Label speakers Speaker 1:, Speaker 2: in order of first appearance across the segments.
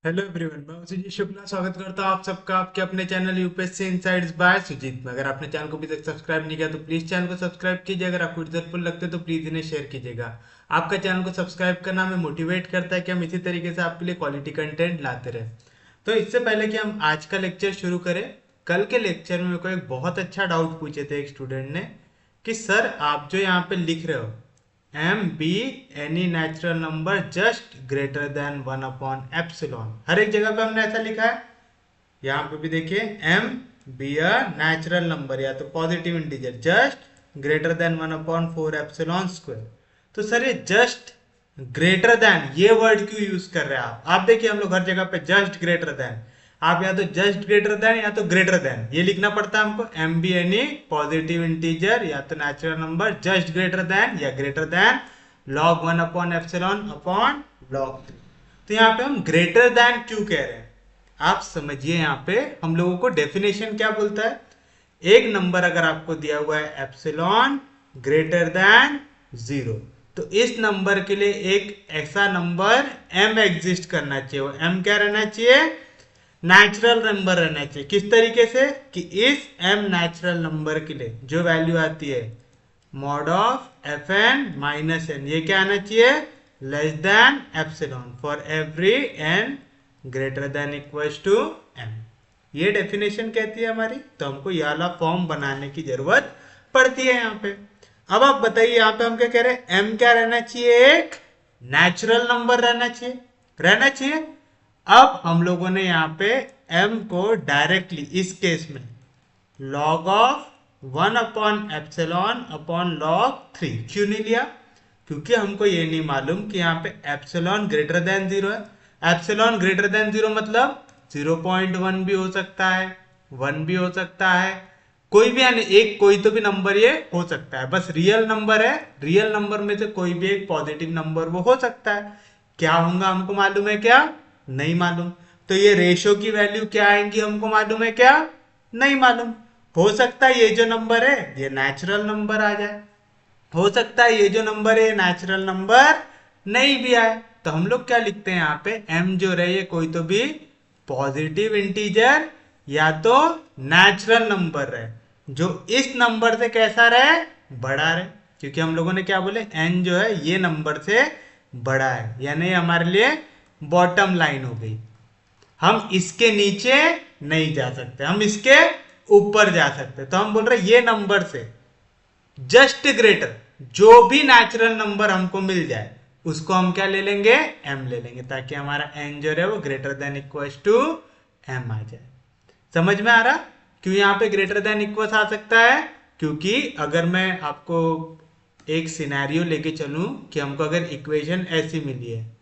Speaker 1: Hello everyone, मैं सुजीत शुक्ला स्वागत करता हूँ आप सबका आपके अपने channel UPSC insights by Sujeet में। अगर आपने चैनल को अभी तक सब्सक्राइब नहीं किया तो प्लीज चैनल को सब्सक्राइब कीजिए। अगर आपको हेल्पफुल लगते तो प्लीज इन्हें शेयर कीजिएगा। आपका चैनल को सब्सक्राइब करना हमें मोटिवेट करता है कि हम इसी तरीके से आपके लिए क्वालिटी कंटेंट लाते रहे। तो इससे पहले कि हम आज का लेक्चर शुरू करें, कल के लेक्चर में मेरे को एक बहुत अच्छा डाउट पूछे थे एक स्टूडेंट ने कि सर आप जो यहाँ पे लिख रहे हो M be any natural number just greater than 1/एप्सिलॉन, हर एक जगह पे हमने ऐसा लिखा है। यहाँ पे भी देखिए m be a natural number या तो positive integer just greater than 1/4 epsilon square. तो सर ये जस्ट ग्रेटर देन ये वर्ड क्यों यूज कर रहे हैं आप देखिए हम लोग हर जगह पे जस्ट ग्रेटर देन, आप या तो जस्ट ग्रेटर देन या तो ग्रेटर देन ये लिखना पड़ता है हमको। M be any positive integer या तो natural number just greater than या ग्रेटर देन log 1/एप्सिलॉन/log 3। तो यहाँ पे हम ग्रेटर देन क्यों कह रहे हैं आप समझिए। यहाँ पे हम लोगों को डेफिनेशन क्या बोलता है, एक नंबर अगर आपको दिया हुआ है एप्सिलॉन ग्रेटर देन 0 तो इस नंबर के लिए एक ऐसा नंबर m एग्जिस्ट करना चाहिए। वो m क्या रहना चाहिए, नेचुरल नंबर रहना चाहिए। किस तरीके से कि इस m नेचुरल नंबर के लिए जो वैल्यू आती है mod of f N minus n, ये क्या आना चाहिए less than epsilon for every n greater than equals to m। ये डेफिनेशन कहती है हमारी, तो हमको ये वाला फॉर्म बनाने की जरूरत पड़ती है यहाँ पे। अब आप बताइए यहाँ पे हम क्या कह रहे हैं, m क्या रहना चाहिए, एक नेचुरल नंबर रहना चाहिए। अब हम लोगों ने यहाँ पे m को डायरेक्टली इस केस में log ऑफ 1/एप्सिलॉन/log 3 क्यों नहीं लिया, क्योंकि हमको ये नहीं मालूम कि यहाँ पे एप्सिलॉन ग्रेटर देन 0 है। एप्सिलॉन ग्रेटर देन 0 मतलब 0.1 भी हो सकता है, 1 भी हो सकता है, कोई भी यानी एक कोई तो भी नंबर ये हो सकता है। बस रियल नंबर है, रियल नंबर में से कोई भी एक पॉजिटिव नंबर वो हो सकता है। क्या होगा हमको मालूम है क्या, नहीं मालूम। तो ये रेशो की वैल्यू क्या आएंगी हमको मालूम है क्या, नहीं मालूम। हो सकता है ये जो नंबर है ये नेचुरल नंबर आ जाए, हो सकता है ये जो नंबर है नेचुरल नंबर नहीं भी आए। तो हम लोग क्या लिखते हैं यहाँ पे m जो रहे ये कोई तो भी पॉजिटिव इंटीजर या तो नेचुरल नंबर रहे जो इस नंबर से कैसा रहे, बड़ा रहे। क्योंकि हम लोगों ने क्या बोले n जो है ये नंबर से बड़ा है, यानी हमारे लिए बॉटम लाइन हो गई। हम इसके नीचे नहीं जा सकते, हम इसके ऊपर जा सकते। तो हम बोल रहे ये नंबर से जस्ट ग्रेटर जो भी नेचुरल नंबर हमको मिल जाए उसको हम क्या ले लेंगे, m ले लेंगे, ताकि हमारा n जो है वो greater than equals to m आ जाए। समझ में आ रहा क्यों यहाँ पे ग्रेटर देन इक्वल्स आ सकता है, क्योंकि अगर मैं आपको एक सिनेरियो लेके चलूं कि हमको अगर इक्वेशन ऐसी मिली है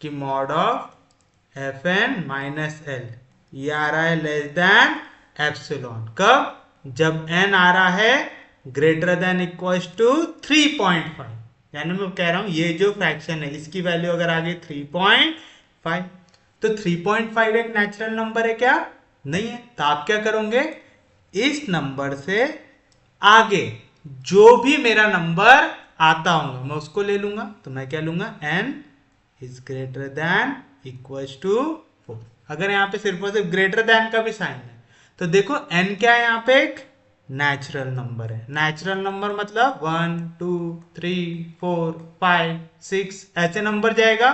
Speaker 1: कि mod of f N minus l ये आ रहा है लेस देन एप्सिलॉन, कब, जब n आ रहा है ग्रेटर देन इक्वल्स टू 3.5। यानी मैं कह रहा हूं ये जो फ्रैक्शन है इसकी वैल्यू अगर आ गई 3.5 तो 3.5 एक नेचुरल नंबर है क्या, नहीं है। तो आप क्या करोगे, इस नंबर से आगे जो भी मेरा नंबर आता होगा मैं उसको ले लूंगा। तो मैं क्या लूंगा, n is greater than equals to 4। अगर यहाँ पे सिर्फ और सिर्फ ग्रेटर देन का भी साइन है तो देखो n क्या है, यहाँ पे एक नेचुरल नंबर है। नेचुरल नंबर मतलब 1 2 3 4 5 6 ऐसे नंबर जाएगा।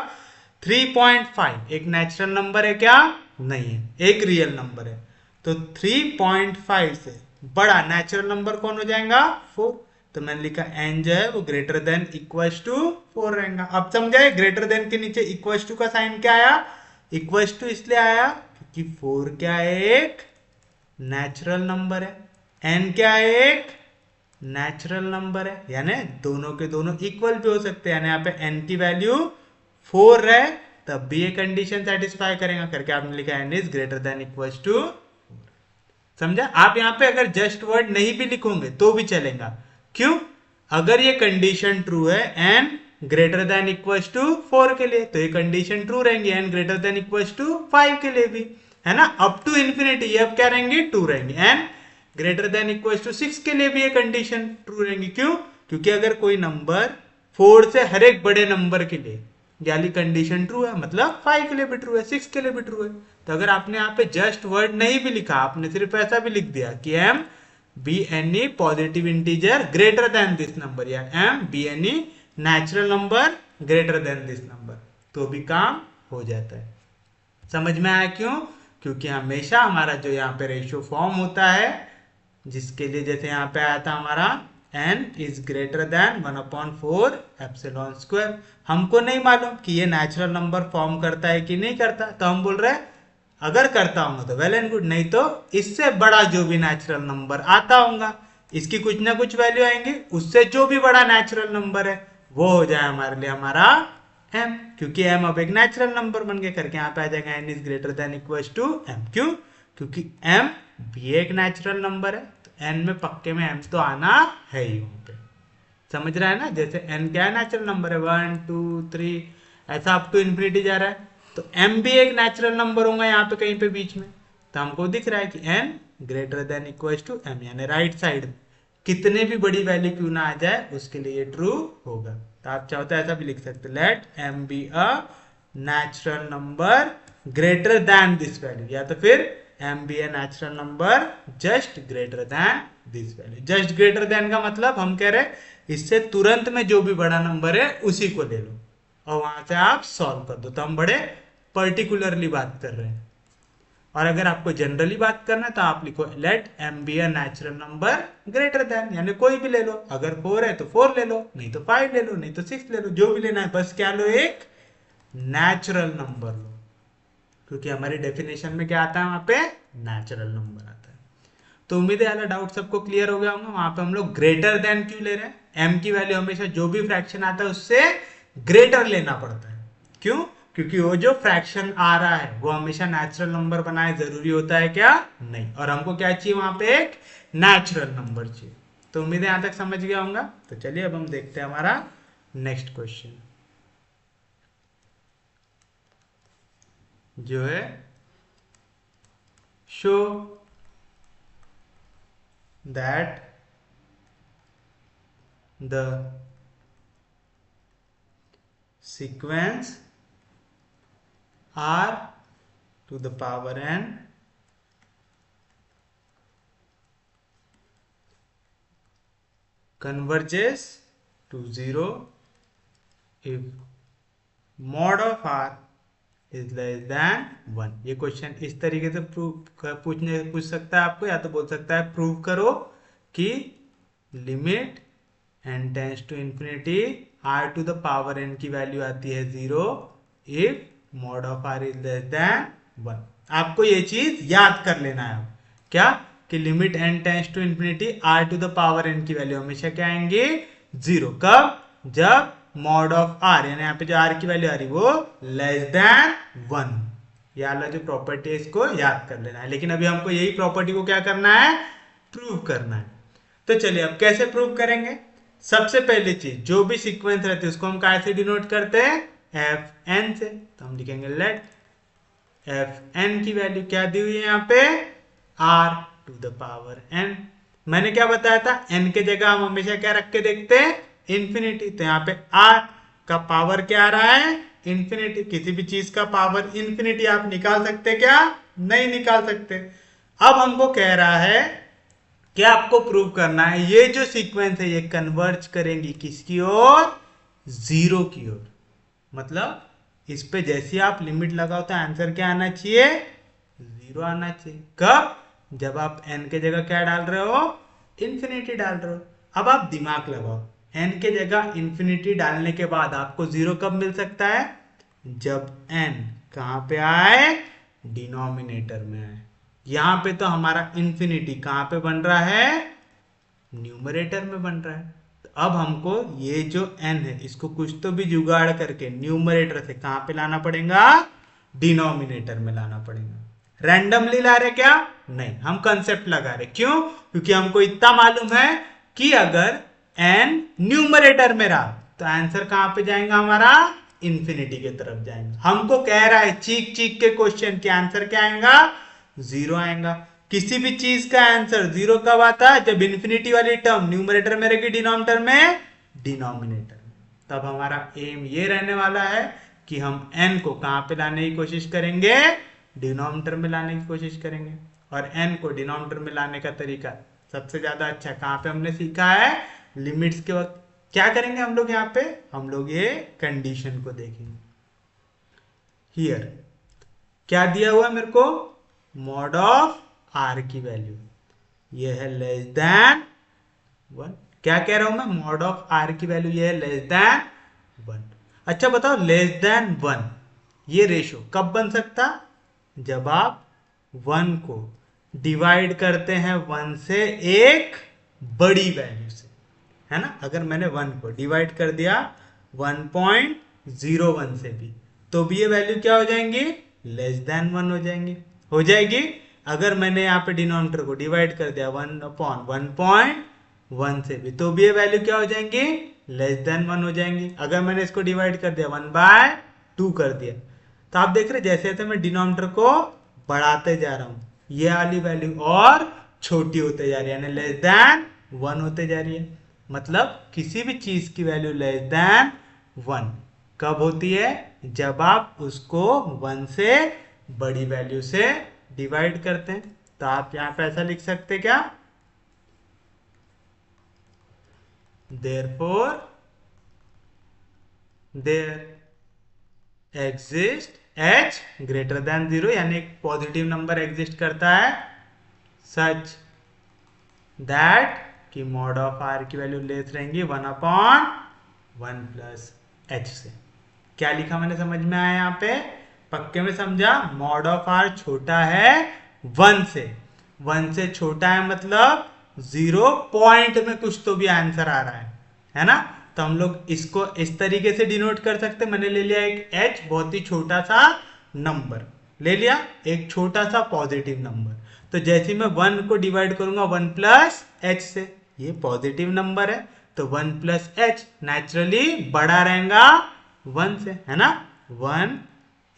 Speaker 1: 3.5 एक नेचुरल नंबर है क्या, नहीं है, एक रियल नंबर है। तो 3.5 से बड़ा नेचुरल नंबर कौन हो जाएगा, 4। तो मैंने लिखा n जो है वो ग्रेटर देन इक्वल्स टू 4 रहेगा। अब समझाए ग्रेटर देन के नीचे इक्वल्स टू का साइन क्या आया, इक्वल्स टू इसलिए आया क्योंकि 4 क्या है, एक नेचुरल नंबर है, n क्या है, एक नेचुरल नंबर है, यानी दोनों के दोनों इक्वल भी हो सकते हैं। यानी यहाँ पे n की वैल्यू 4 रहे तब भी ये कंडीशन सेटिस्फाई करेगा, करके आपने लिखा n is greater than equals to. समझा। आप यहाँ पे अगर जस्ट वर्ड नहीं भी लिखोगे तो भी चलेगा, क्यों, अगर ये कंडीशन ट्रू है n greater than equals to 4 के लिए तो ये कंडीशन ट्रू रहेंगी n greater than equals to 5 के लिए भी, है ना। अप टू इन्फिनिटी ये अब क्या रहेंगे, ट्रू रहेंगे। n greater than equals to 6 के लिए भी ये कंडीशन ट्रू रहेंगी, क्यों, क्योंकि अगर कोई नंबर 4 से हर एक बड़े नंबर के लिए यानी कंडीशन ट्रू है, मतलब 5 के लिए भी ट्रू है, 6 के लिए भी ट्रू है। तो अगर आपने यहाँ पे जस्ट वर्ड नहीं भी लिखा, आपने सिर्फ ऐसा भी लिख दिया कि M be any positive integer greater than this number, या M be any natural number greater than this number, तो भी काम हो जाता है। समझ में आया क्यों? क्योंकि हमेशा हमारा जो यहाँ पे रेशियो फॉर्म होता है, जिसके लिए जैसे यहाँ पे आया था हमारा n is greater than 1/4 epsilon square, हमको नहीं मालूम कि ये नेचुरल नंबर फॉर्म करता है कि नहीं करता, तो हम बोल रहे हैं अगर करता हूँ तो वेल एंड गुड, नहीं तो इससे बड़ा जो भी नेचुरल नंबर आता होगा, इसकी कुछ ना कुछ वैल्यू आएंगे, उससे जो भी बड़ा नेचुरल नंबर है वो हो जाए हमारे लिए हमारा m, क्योंकि m अब एक नेचुरल नंबर बन के करके यहाँ पे आ जाएगा n is greater than equals to m। क्यों? क्योंकि m भी एक नेचुरल नंबर है, तो n में पक्के में m तो आना है ही वहां पे। समझ रहा है ना? जैसे n क्या है, नेचुरल नंबर है, 1 2 3 ऐसा अप टू इन्फिनिटी जा रहा है, तो m भी एक नेचुरल नंबर होगा यहाँ पे कहीं पे बीच में, तो हमको दिख रहा है कि n greater than equals to m, यानी राइट साइड कितने भी बड़ी वैल्यू क्यों ना आ जाए उसके लिए ये ट्रू होगा। तो आप चाहो तो ऐसा भी लिख सकते, let m be a natural number greater than this value, या तो फिर m be a natural number just greater than this value. Just greater than का मतलब हम कह रहे इससे तुरंत में जो भी बड़ा नंबर है उसी को ले लो और वहां से आप सॉल्व कर दो, तो हम बड़े पर्टिकुलरली बात कर रहे हैं। और अगर आपको जनरली बात करना है तो आप लिखो let m be a natural number greater than, यानी कोई भी ले लो, अगर 4 है तो 4 ले लो, नहीं तो 5 ले लो, नहीं तो 6 ले लो, जो भी लेना है, बस क्या लो, एक नेचुरल नंबर लो, क्योंकि हमारी डेफिनेशन में क्या आता है, वहां पे नेचुरल नंबर आता है। तो उम्मीद है यार डाउट सबको क्लियर हो गया होगा। वहां पे हम लोग ग्रेटर देन क्यों ले रहे हैं, m की वैल्यू हमेशा जो भी फ्रैक्शन आता है उससे ग्रेटर लेना पड़ता है। क्यों? क्योंकि वो जो फ्रैक्शन आ रहा है वो हमेशा नेचुरल नंबर बनाए जरूरी होता है क्या? नहीं। और हमको क्या चाहिए वहां पे, एक नेचुरल नंबर चाहिए। तो उम्मीद है यहां तक समझ गया होगा। तो चलिए अब हम देखते हैं हमारा नेक्स्ट क्वेश्चन, जो है show that the sequence r to the power n converges to 0 if mod of r is less than 1। ये क्वेश्चन इस तरीके से पूछ सकता है आपको, या तो बोल सकता है प्रूव करो कि limit n tends to infinity r to the power n की वैल्यू आती है 0 if mod of r is less than 1। आपको ये चीज याद कर लेना है क्या, कि limit n tends to infinity r to the power n की वैल्यू हमेशा क्या आएंगे, 0। कब? जब मॉड ऑफ r, यानी यहाँ पे जो r की वैल्यू आ रही वो लेस देन 1। ये वाला जो प्रॉपर्टी है इसको याद कर लेना है। लेकिन अभी हमको यही प्रॉपर्टी को क्या करना है, प्रूव करना है। तो चलिए अब कैसे प्रूव करेंगे। सबसे पहली चीज, जो भी सीक्वेंस रहते हैं उसको हम कैसे डिनोट करते हैं, एफ एन से। तो हम लिखेंगे लेट एफ एन की वैल्यू क्या दी हुई है यहाँ पे, r to the power n. मैंने क्या बताया था, एन के जगह हम हमेशा क्या रख के देखते हैं, इंफिनिटी। तो यहाँ पे आर का पावर क्या आ रहा है, इंफिनिटी। किसी भी चीज का पावर इंफिनिटी आप निकाल सकते क्या, नहीं निकाल सकते। अब हमको कह रहा है क्या आपको प्रूव करना है ये जो सीक्वेंस है ये कन्वर्ज करेंगी किसकी ओर, 0 की ओर। मतलब इस पे जैसे आप लिमिट लगाओ तो आंसर क्या आना चाहिए, 0 आना चाहिए। कब? जब आप n के जगह क्या डाल रहे हो, इंफिनिटी डाल रहे हो। अब आप दिमाग लगाओ, n के जगह इंफिनिटी डालने के बाद आपको 0 कब मिल सकता है, जब n कहां पे आए, डिनोमिनेटर में आए। यहां पे तो हमारा इंफिनिटी कहां पे बन रहा है, न्यूमरेटर में बन रहा है। तो अब हमको ये जो n है इसको कुछ तो भी जुगाड़ करके न्यूमरेटर से कहां पे लाना पड़ेगा, डिनोमिनेटर में लाना पड़ेगा। रैंडमली ला रहे क्या, नहीं, हम कंसेप्ट लगा रहे। क्यों? क्योंकि हमको इतना मालूम है कि अगर n न्यूमरेटर में रहा तो आंसर कहां पे जाएगा हमारा, इंफिनिटी की तरफ जाएंगे। हमको कह रहा है चीख चीख के क्वेश्चन के आंसर क्या आएगा, 0 आएगा। किसी भी चीज का आंसर 0 कब आता है, जब इंफिनिटी वाली टर्म न्यूमरेटर में रहेगी, डिनोमिनेटर में, डिनोमिनेटर में। तब हमारा एम ये रहने वाला है कि हम n को कहाँ पे लाने की कोशिश करेंगे, डिनोमिनेटर में लाने की कोशिश करेंगे। और n को डिनोमिनेटर में लाने का तरीका सबसे ज्यादा अच्छा कहाँ पे हमने सीखा है, लिमिट्स के वक्त। क्या करेंगे हम लोग यहाँ पे, हम लोग ये कंडीशन को देखेंगे। हियर क्या दिया हुआ मेरे को, मॉड ऑफ r की वैल्यू ये है लेस देन 1। क्या कह रहा हूं मैं, मॉड ऑफ r की वैल्यू ये है लेस देन 1। अच्छा बताओ, लेस देन 1 ये रेशो कब बन सकता, जब आप 1 को डिवाइड करते हैं 1 से एक बड़ी वैल्यू से, है ना। अगर मैंने 1 को डिवाइड कर दिया 1.01 से भी, तो भी ये वैल्यू क्या हो जाएंगी, लेस देन 1 हो जाएगी। अगर मैंने यहाँ पे डिनोमिनेटर को डिवाइड कर दिया 1/1.1 से भी, तो भी ये वैल्यू क्या हो जाएंगी, लेस देन 1 हो जाएंगी। अगर मैंने इसको डिवाइड कर दिया 1/2 कर दिया, तो आप देख रहे जैसे जैसे मैं डिनोमिनेटर को बढ़ाते जा रहा हूं, ये वाली वैल्यू और छोटी होते जा रही है, यानी लेस देन 1 होते जा रही है। मतलब किसी भी चीज की वैल्यू लेस देन 1 कब होती है, जब आप उसको 1 से बड़ी वैल्यू से डिवाइड करते हैं। तो आप यहां पे ऐसा लिख सकते क्या, therefore there exist h greater than 0, यानी एक पॉजिटिव नंबर एग्जिस्ट करता है सच दैट कि मॉड ऑफ r की वैल्यू लेस रहेंगी 1/1 प्लस h से। क्या लिखा मैंने, समझ में आया यहाँ पे, पक्के में समझा। मॉड ऑफ r छोटा है 1 से, 1 से छोटा है मतलब 0 पॉइंट में कुछ तो भी आंसर आ रहा है ना। तो हम लोग इसको इस तरीके से डिनोट कर सकते। मैंने ले लिया एक h, बहुत ही छोटा सा नंबर ले लिया, एक छोटा सा पॉजिटिव नंबर। तो जैसे मैं 1 को डिवाइड करूंगा 1 प्लस h से, ये पॉजिटिव नंबर है, तो 1 प्लस h नेचुरली बड़ा रहेगा 1 से, है ना। 1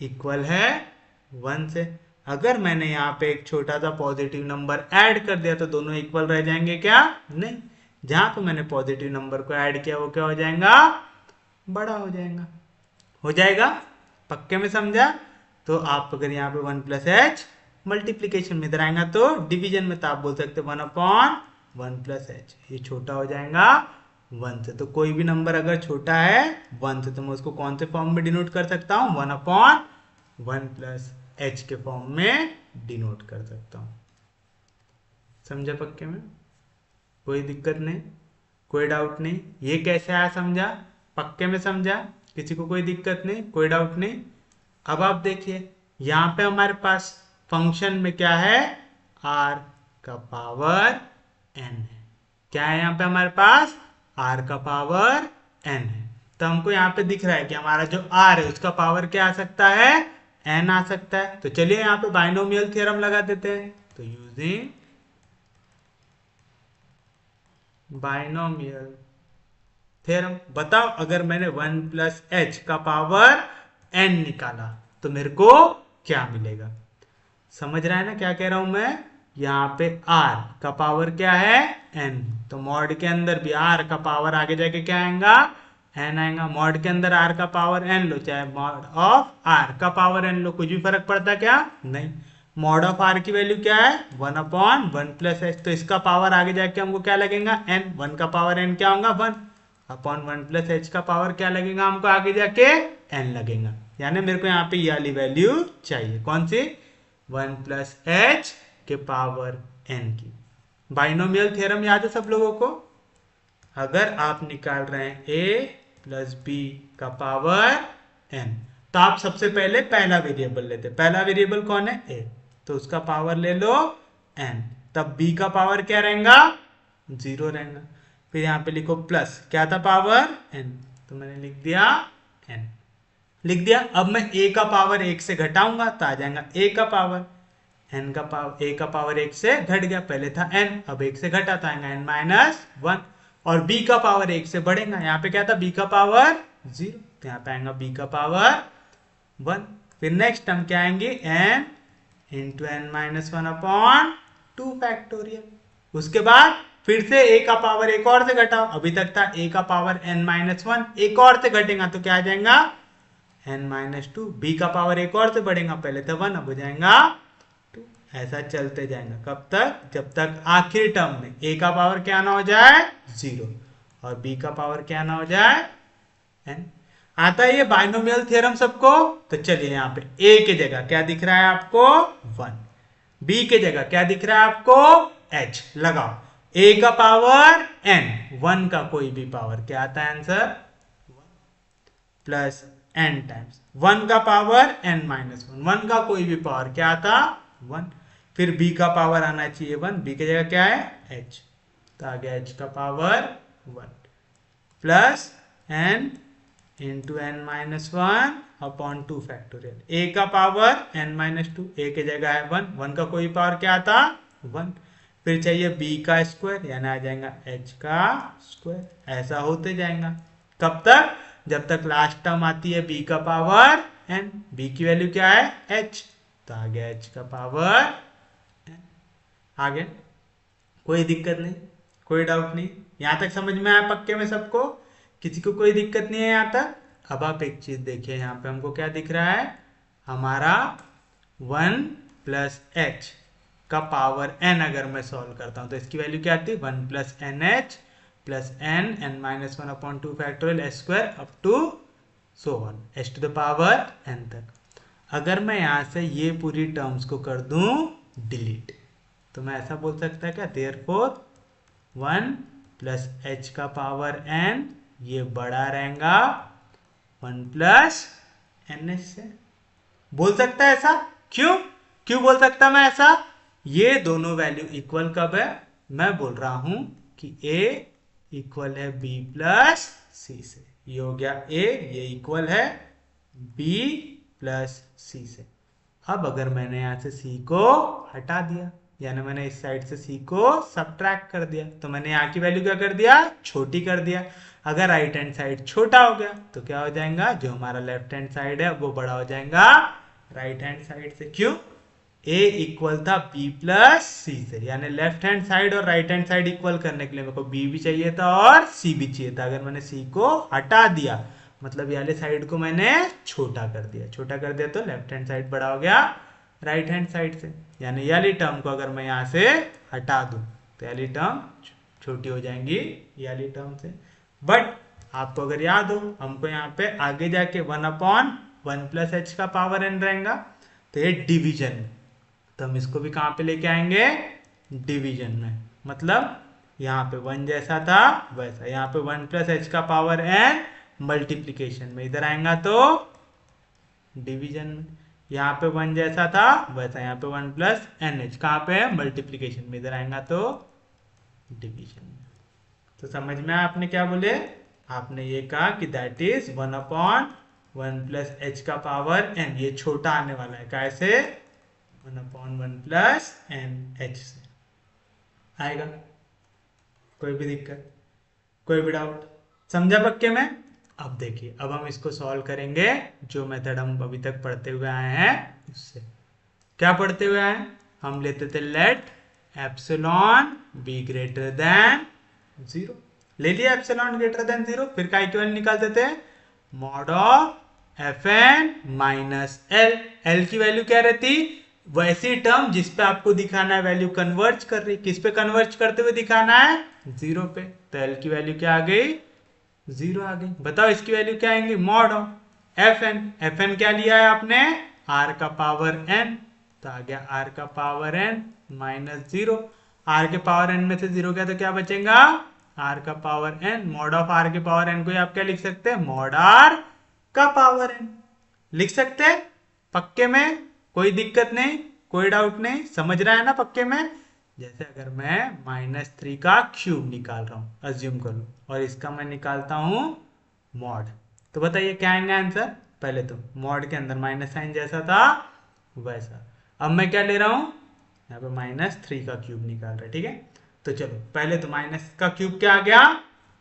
Speaker 1: इक्वल है 1 से। अगर मैंने यहाँ पे एक छोटा सा पॉजिटिव नंबर ऐड कर दिया तो दोनों इक्वल रह जाएंगे क्या, नहीं। जहां पे मैंने पॉजिटिव नंबर को ऐड किया वो क्या हो जाएगा, बड़ा हो जाएगा। पक्के में समझा। तो आप अगर यहाँ पे 1 प्लस h मल्टीप्लीकेशन में इधर आएगा तो डिवीजन में, तो आप बोल सकते 1/1 प्लस h, ये छोटा हो जाएगा 1 से। तो कोई भी नंबर अगर छोटा है 1 से तो मैं उसको कौन से फॉर्म में डिनोट कर सकता हूँ, 1/1 प्लस h के फॉर्म में डिनोट कर सकता हूँ। समझा पक्के में, कोई दिक्कत नहीं, कोई डाउट नहीं। ये कैसे आया समझा, पक्के में समझा, किसी को कोई दिक्कत नहीं, कोई डाउट नहीं। अब आप देखिए यहाँ पे हमारे पास फंक्शन में क्या है, r का पावर n है। क्या है यहाँ पे हमारे पास, r का पावर n है। तो हमको यहाँ पे दिख रहा है कि हमारा जो r है उसका पावर क्या आ सकता है, n आ सकता है। तो चलिए यहाँ पे बाइनोमियल थ्योरम लगा देते हैं। तो यूजिंग बाइनोमियल थ्योरम, बताओ अगर मैंने 1 प्लस h का पावर n निकाला तो मेरे को क्या मिलेगा। समझ रहा है ना क्या कह रहा हूं मैं। यहाँ पे r का पावर क्या है, n, तो मॉड के अंदर भी r का पावर आगे जाके क्या आएगा, n आएगा। मॉड के अंदर r का पावर n लो, चाहे मॉड ऑफ r का पावर n लो, कुछ भी फर्क पड़ता क्या, नहीं। मॉड ऑफ r की वैल्यू क्या है, 1/1 प्लस h, तो इसका पावर आगे जाके हमको क्या लगेगा, n। 1 का पावर n क्या होगा, 1/1 प्लस h का पावर क्या लगेगा हमको आगे जाके, n लगेगा। यानी मेरे को यहाँ पे ये वाली वैल्यू चाहिए, कौन सी, 1 प्लस h के पावर n की। बाइनोमियल थ्योरम याद है सब लोगों को। अगर आप निकाल रहे हैं a प्लस b का पावर n, तो आप सबसे पहले पहला वेरिएबल लेते। पहला वेरिएबल कौन है, a, तो उसका पावर ले लो n, तब b का पावर क्या रहेगा, 0 रहेगा। फिर यहाँ पे लिखो प्लस, क्या था पावर n, तो मैंने लिख दिया n, लिख दिया। अब मैं a का पावर 1 से घटाऊंगा तो आ जाएगा a का पावर, n का पावर, a का पावर 1 से घट गया, पहले था n, अब 1 से घटा तो आएगा n-1। और b का पावर 1 से बढ़ेगा, यहाँ पे क्या था, b का पावर 0, तो यहाँ पे आएगा b का पावर 1। फिर नेक्स्ट हम क्या आएंगे, n इंटू n-1/2 फैक्टोरियल। उसके बाद फिर से a का पावर एक और से घटाओ, अभी तक था a का पावर n-1, एक और से घटेगा तो क्या आ जाएगा n-2, b का पावर एक और से बढ़ेगा, पहले था 1 अब हो जाएगा 2, ऐसा चलते जाएगा कब तक, जब तक आखिरी टर्म में a का पावर क्या ना हो जाए 0 और b का पावर क्या ना हो जाए n। आता है ये बाइनोमियल थ्योरम सबको। तो चलिए यहाँ पे a की जगह क्या दिख रहा है आपको 1, b की जगह क्या दिख रहा है आपको h, लगाओ a का पावर n, 1 का कोई भी पावर क्या आता है आंसर प्लस n टाइम्स 1 का पावर n माइनस 1 का कोई भी पावर क्या आता 1, फिर b का पावर आना चाहिए 1, b की जगह क्या है h, तो आ गया h का power 1 plus n into n minus 1 upon 2 factorial, a का पावर n माइनस 2, a की जगह है 1, 1 का कोई पावर क्या आता 1, फिर चाहिए b का स्क्वायर यानी आ जाएगा h का स्क्वायर, ऐसा होते जाएगा कब तक, जब तक लास्ट टर्म आती है b का पावर n, b की वैल्यू क्या है h, तो आ गया h का पावर n। आगे कोई दिक्कत नहीं, कोई डाउट नहीं, यहां तक समझ में आया पक्के में सबको, किसी को कोई दिक्कत नहीं है यहाँ तक। अब आप एक चीज देखिए, यहाँ पे हमको क्या दिख रहा है, हमारा 1 प्लस एच का पावर n अगर मैं सॉल्व करता हूँ तो इसकी वैल्यू क्या आती है 1 plus n h plus n minus 1 upon 2 factorial h square up to so on h to the power n तक। अगर मैं यहाँ से ये पूरी टर्म्स को कर दूं डिलीट, तो मैं ऐसा बोल सकता है क्या, देयरफॉर 1 प्लस एच का पावर n ये बड़ा रहेगा 1 प्लस एन एच से, बोल सकता है ऐसा, क्यों क्यों बोल सकता मैं ऐसा, ये दोनों वैल्यू इक्वल कब है, मैं बोल रहा हूं कि a इक्वल है b प्लस सी से, ये हो गया a, ये इक्वल है b प्लस सी से। अब अगर मैंने यहां से c को हटा दिया, यानी मैंने इस साइड से c को सब्ट्रैक्ट कर दिया, तो मैंने यहाँ की वैल्यू क्या कर दिया, छोटी कर दिया। अगर राइट हैंड साइड छोटा हो गया तो क्या हो जाएगा, जो हमारा लेफ्ट हैंड साइड है वो बड़ा हो जाएगा राइट हैंड साइड से। क्यों, a इक्वल था b प्लस सी से, यानी लेफ्ट हैंड साइड और राइट हैंड साइड इक्वल करने के लिए मेरे को b भी चाहिए था और c भी चाहिए था। अगर मैंने c को हटा दिया मतलब ये वाले साइड को मैंने छोटा कर दिया, छोटा कर दिया तो लेफ्ट हैंड साइड बड़ा हो गया राइट हैंड साइड से, यानी ये वाली टर्म को अगर मैं यहाँ से हटा दूं तो ये वाली टर्म छोटी हो जाएंगी ये वाली टर्म से। बट आपको अगर याद हो, हमको यहाँ पे आगे जाके 1 अपॉन 1 प्लस एच का पावर n रहेगा, तो ये डिवीजन में, तो हम इसको भी कहाँ पे लेके आएंगे डिवीजन में, मतलब यहाँ पे 1 जैसा था वैसा, यहाँ पे 1 प्लस एच का पावर n मल्टीप्लीकेशन में, इधर आएगा तो डिवीजन में, यहाँ पे 1 जैसा था वैसा, यहाँ पे 1 प्लस एन एच कहाँ पे है मल्टीप्लीकेशन में, इधर आएगा तो डिवीजन में। तो समझ में आया आपने क्या बोले, आपने ये कहा कि that is 1 upon 1 plus H का पावर n, ये छोटा आने वाला है कैसे 1 अपॉन 1 प्लस एन एच से आएगा। कोई भी दिक्कत, कोई भी डाउट, समझा पक्के में। अब देखिए, अब हम इसको सॉल्व करेंगे जो मेथड हम अभी तक पढ़ते हुए आए हैं उससे। क्या पढ़ते हुए आए, हम लेते थे let epsilon be greater than 0, ले लिया एप्सिलॉन ग्रेटर देन 0, फिर का इक्विवेलेंट निकालते थे mod of f N minus l, l की वैल्यू क्या रहती, वैसी टर्म जिस पे आपको दिखाना है वैल्यू कन्वर्ज कर रही, किस पे कन्वर्ज करते हुए दिखाना है 0 पे, तो एल की वैल्यू क्या आ गई 0 आ गई। बताओ इसकी वैल्यू क्या आएंगी, mod of f n, f n क्या लिया है आपने आर का पावर एन, तो आ गया आर का पावर एन माइनस 0, आर के पावर एन में से 0 गया तो क्या बचेगा आर का power n, mod of r के पावर एन को आप क्या लिख सकते हैं मॉड आर का पावर एन, लिख सकते हैं पक्के में, कोई दिक्कत नहीं, कोई डाउट नहीं, समझ रहा है ना पक्के में। जैसे अगर मैं -3 का क्यूब निकाल रहा हूं, अज्यूम कर लो, और इसका मैं निकालता हूं मॉड, तो बताइए क्या आएंगे आंसर। पहले तो मॉड के अंदर माइनस साइन जैसा था वैसा, अब मैं क्या ले रहा हूं यहाँ पे -3 का क्यूब निकाल रहा है, ठीक है। तो चलो पहले तो माइनस का क्यूब क्या आ गया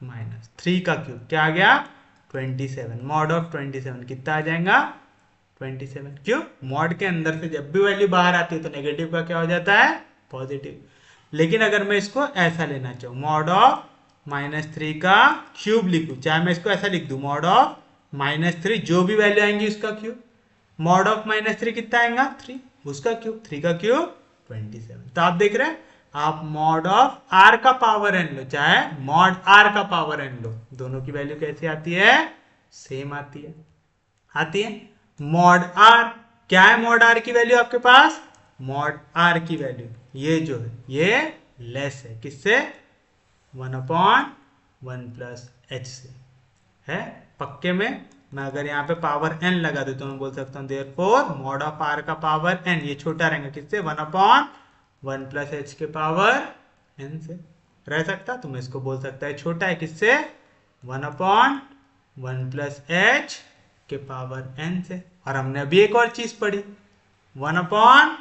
Speaker 1: -3 का क्यूब क्या आ गया 27, मॉड ऑफ 27 कितना आ जाएगा 27, क्यों मॉड के अंदर से जब भी वैल्यू बाहर आती है तो नेगेटिव का क्या हो जाता है पॉजिटिव। लेकिन अगर मैं इसको ऐसा लेना चाहूँ मॉड ऑफ -3 का क्यूब लिखूं, चाहे मैं इसको ऐसा लिख दूं मॉड ऑफ -3 जो भी वैल्यू आएंगी उसका क्यूब, मॉड ऑफ -3 कितना आएगा 3, उसका क्यूब, 3 का क्यूब 27। तो आप देख रहे हैं, आप मॉड ऑफ आर का पावर एन लो चाहे मॉड आर का पावर एन लो, दोनों की वैल्यू कैसी आती है, सेम आती है, आती है। मॉड आर क्या है, मॉड आर की वैल्यू आपके पास, मॉड आर की वैल्यू ये जो है ये लेस है किससे, 1/1 से है पक्के में। मैं अगर यहाँ पे पावर n लगा दूं तो मैं बोल सकता हूँ देयरफॉर मॉड ऑफ r का पावर n ये छोटा रहेगा किससे, 1/1 h के पावर n से रह सकता, तो मैं इसको बोल सकता है छोटा है किससे, 1/1 h के पावर n से। और हमने अभी एक और चीज पढ़ी, 1/1